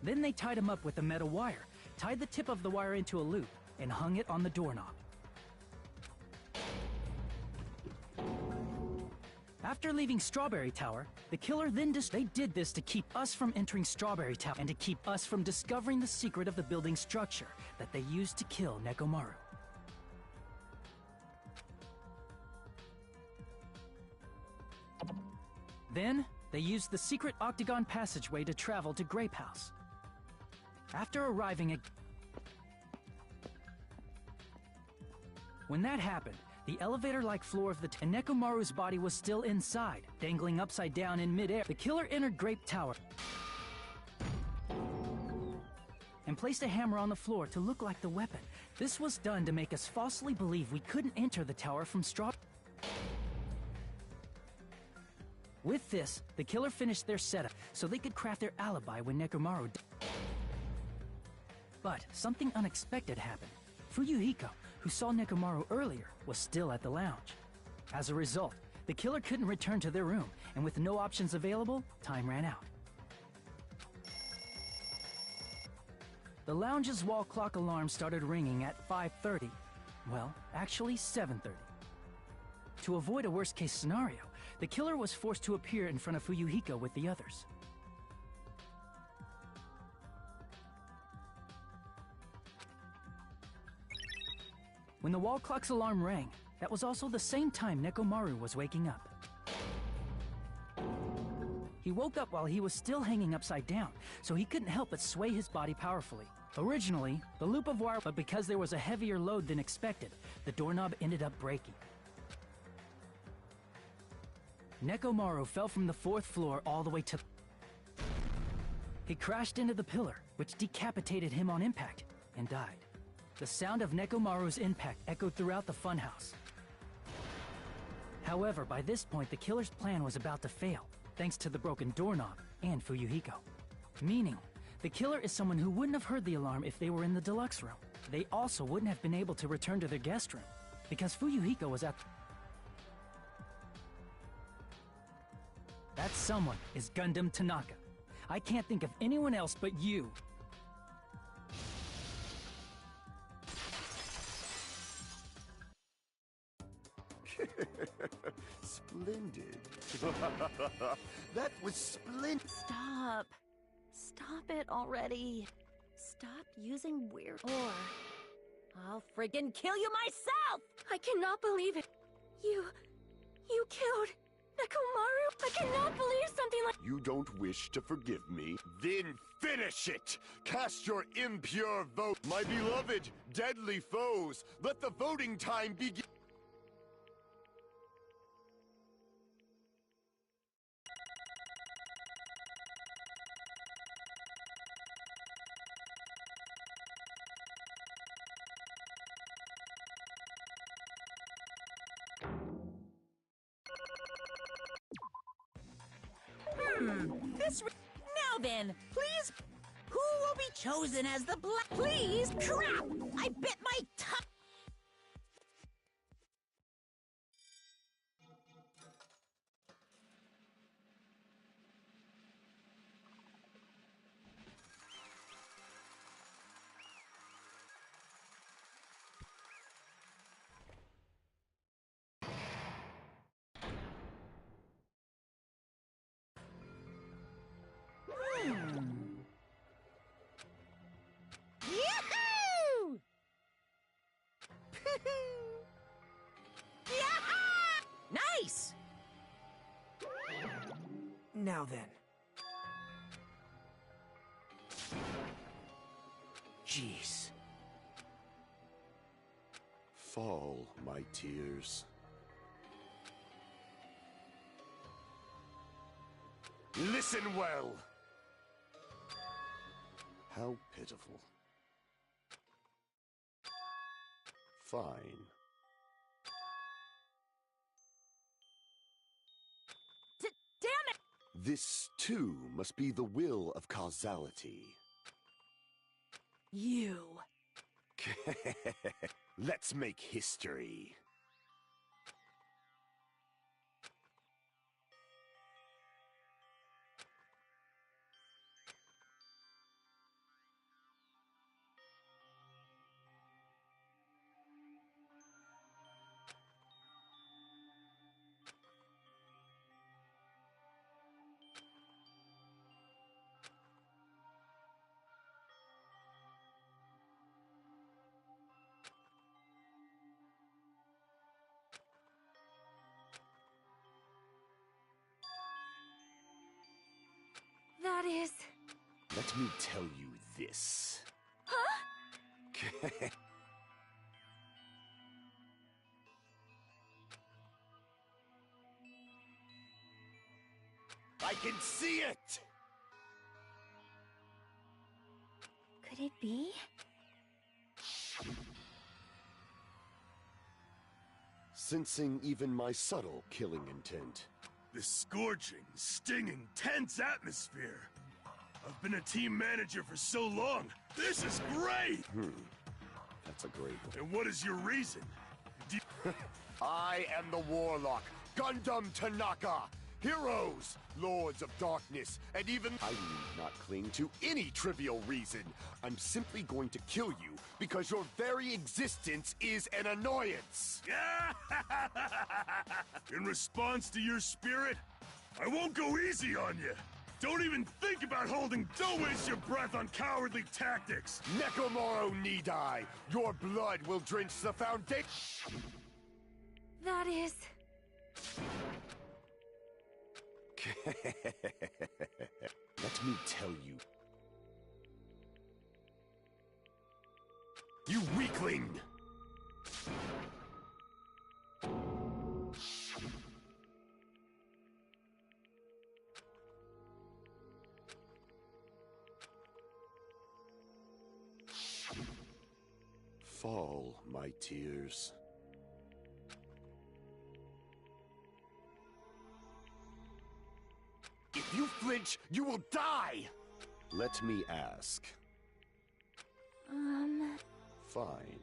Then they tied him up with a metal wire, tied the tip of the wire into a loop, and hung it on the doorknob. After leaving Strawberry Tower, the killer then they did this to keep us from entering Strawberry Tower and to keep us from discovering the secret of the building structure that they used to kill Nekomaru. Then, they used the secret octagon passageway to travel to Grape House. After arriving at... When that happened, the elevator-like floor of the... and Nekomaru's body was still inside, dangling upside down in midair. The killer entered Grape Tower and placed a hammer on the floor to look like the weapon. This was done to make us falsely believe we couldn't enter the tower from straw... With this, the killer finished their setup so they could craft their alibi when Nekomaru... But something unexpected happened. Fuyuhiko, who saw Nekomaru earlier, was still at the lounge. As a result, the killer couldn't return to their room, and with no options available, time ran out. The lounge's wall clock alarm started ringing at 5:30. Well, actually 7:30. To avoid a worst-case scenario, the killer was forced to appear in front of Fuyuhiko with the others. When the wall clock's alarm rang, that was also the same time Nekomaru was waking up. He woke up while he was still hanging upside down, so he couldn't help but sway his body powerfully. Originally, the loop of wire, but because there was a heavier load than expected, the doorknob ended up breaking. Nekomaru fell from the 4th floor all the way to... He crashed into the pillar, which decapitated him on impact, and died. The sound of Nekomaru's impact echoed throughout the funhouse. However, by this point, the killer's plan was about to fail, thanks to the broken doorknob and Fuyuhiko. Meaning, the killer is someone who wouldn't have heard the alarm if they were in the deluxe room. They also wouldn't have been able to return to their guest room, because Fuyuhiko was at... That someone is Gundam Tanaka. I can't think of anyone else but you. Splendid. That was splendid. Stop. Stop it already. Stop using weird... Or... I'll friggin' kill you myself! I cannot believe it. You killed Nekomaru? I cannot believe something like... You don't wish to forgive me? Then finish it! Cast your impure vote. My beloved, deadly foes, let the voting time begin. Now then, please, who will be chosen as the black... Please, crap! I bit my tongue! Yahoo! Nice! Now then. Jeez. Fall, my tears. Listen well! How pitiful. Fine. Damn it! This, too, must be the will of causality. You. Let's make history. That is... Let me tell you this. Huh? I can see it! Could it be? Sensing even my subtle killing intent. This scorching, stinging, tense atmosphere. I've been a team manager for so long. This is great! That's a great one. And what is your reason? I am the Warlock, Gundam Tanaka! Heroes, Lords of Darkness, and even... I need not cling to any trivial reason. I'm simply going to kill you because your very existence is an annoyance. In response to your spirit, I won't go easy on you. Don't even think about holding. Don't waste your breath on cowardly tactics. Nekomaru need I. Your blood will drench the foundation. That is... Let me tell you. You weakling! Fall, my tears. If you flinch, you will die! Let me ask. Fine.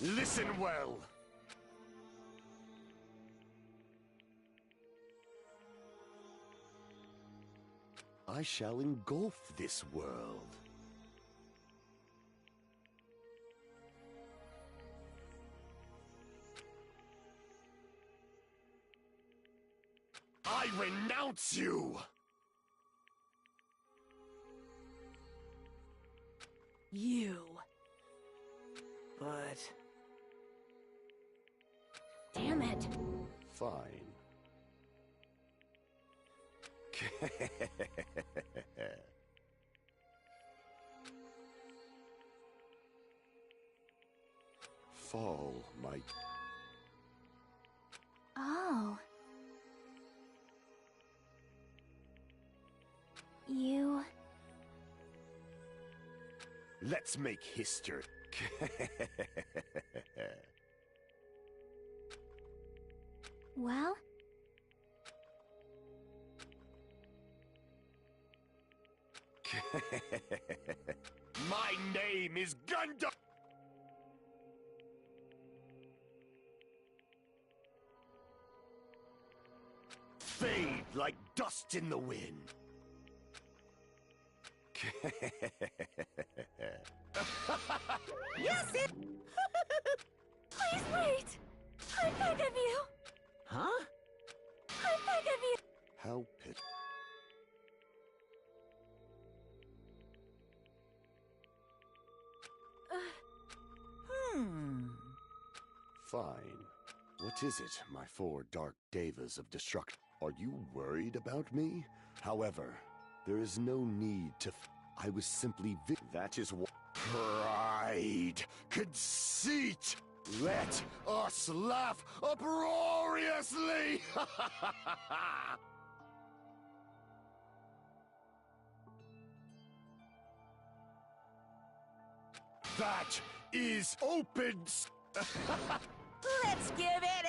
Listen well! I shall engulf this world. I renounce you! You. But... Damn it. Fine. Fall, my... Oh. You... Let's make history. Well? My name is Gundam! Fade like dust in the wind. Yes, it... Please wait! I beg of you! Huh? I beg of you! How pit... Fine. What is it, my four dark devas of destruction? Are you worried about me? However, there is no need to... I was simply... That is what... Pride! Conceit! Let us laugh uproariously! That is open... Let's give it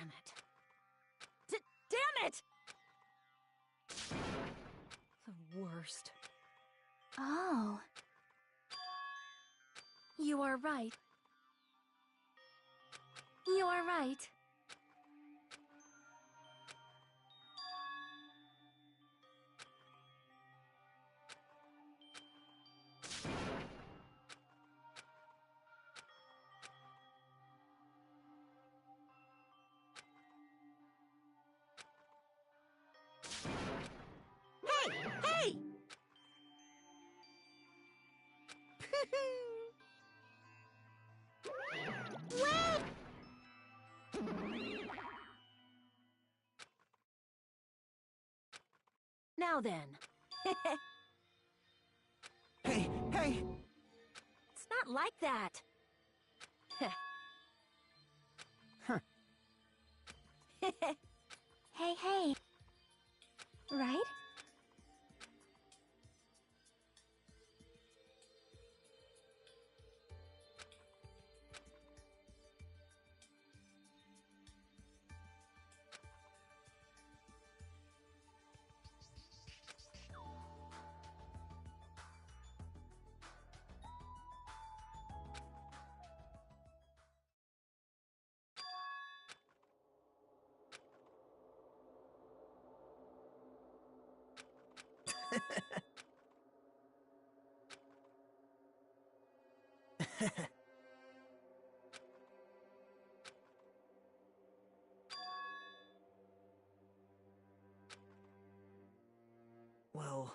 Damn it. Damn it! The worst. Oh. You are right. You are right. Hey! Hey! Wait! Now then. Hey, hey! It's not like that. Hey, hey. Right? Well...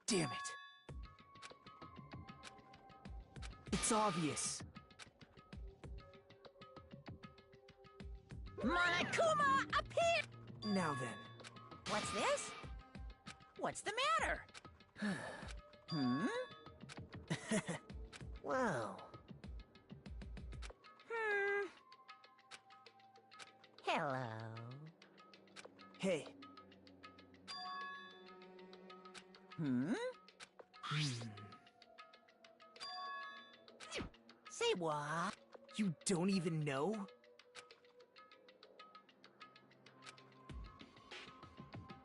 Damn it. It's obvious. Monokuma appear! Now then. What's this? What's the matter? Hmm? Well... Hello. Hey. Hmm? Say what? You don't even know?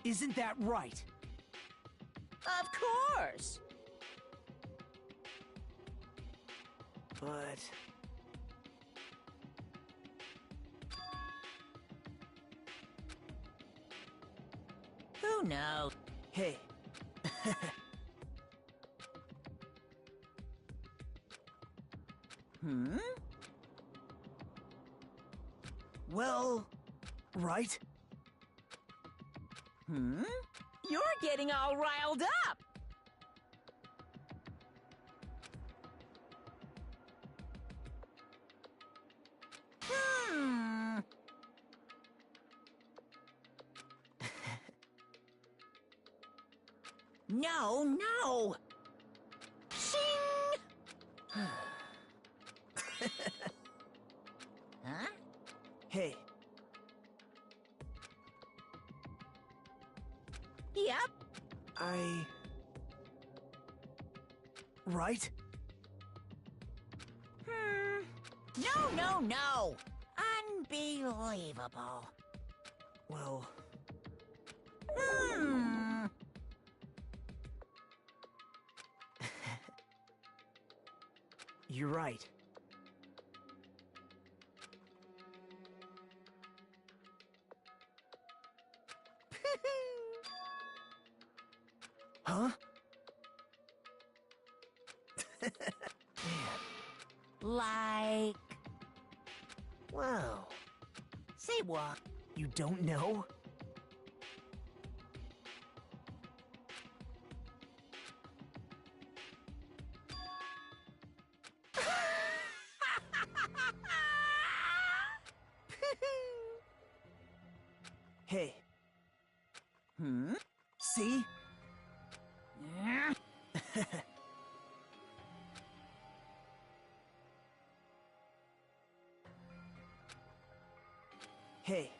Isn't that right? Of course. But... Who knows? Hey. Hmm? Well... right? Hmm? You're getting all riled up! Hmm... No, no! Shing! Huh? Hey. Yep. Right? No, no, no! Unbelievable. Well... Hmm... You're right. Huh? Like... Wow. Say what? You don't know? Hey. Hmm? See? Hey.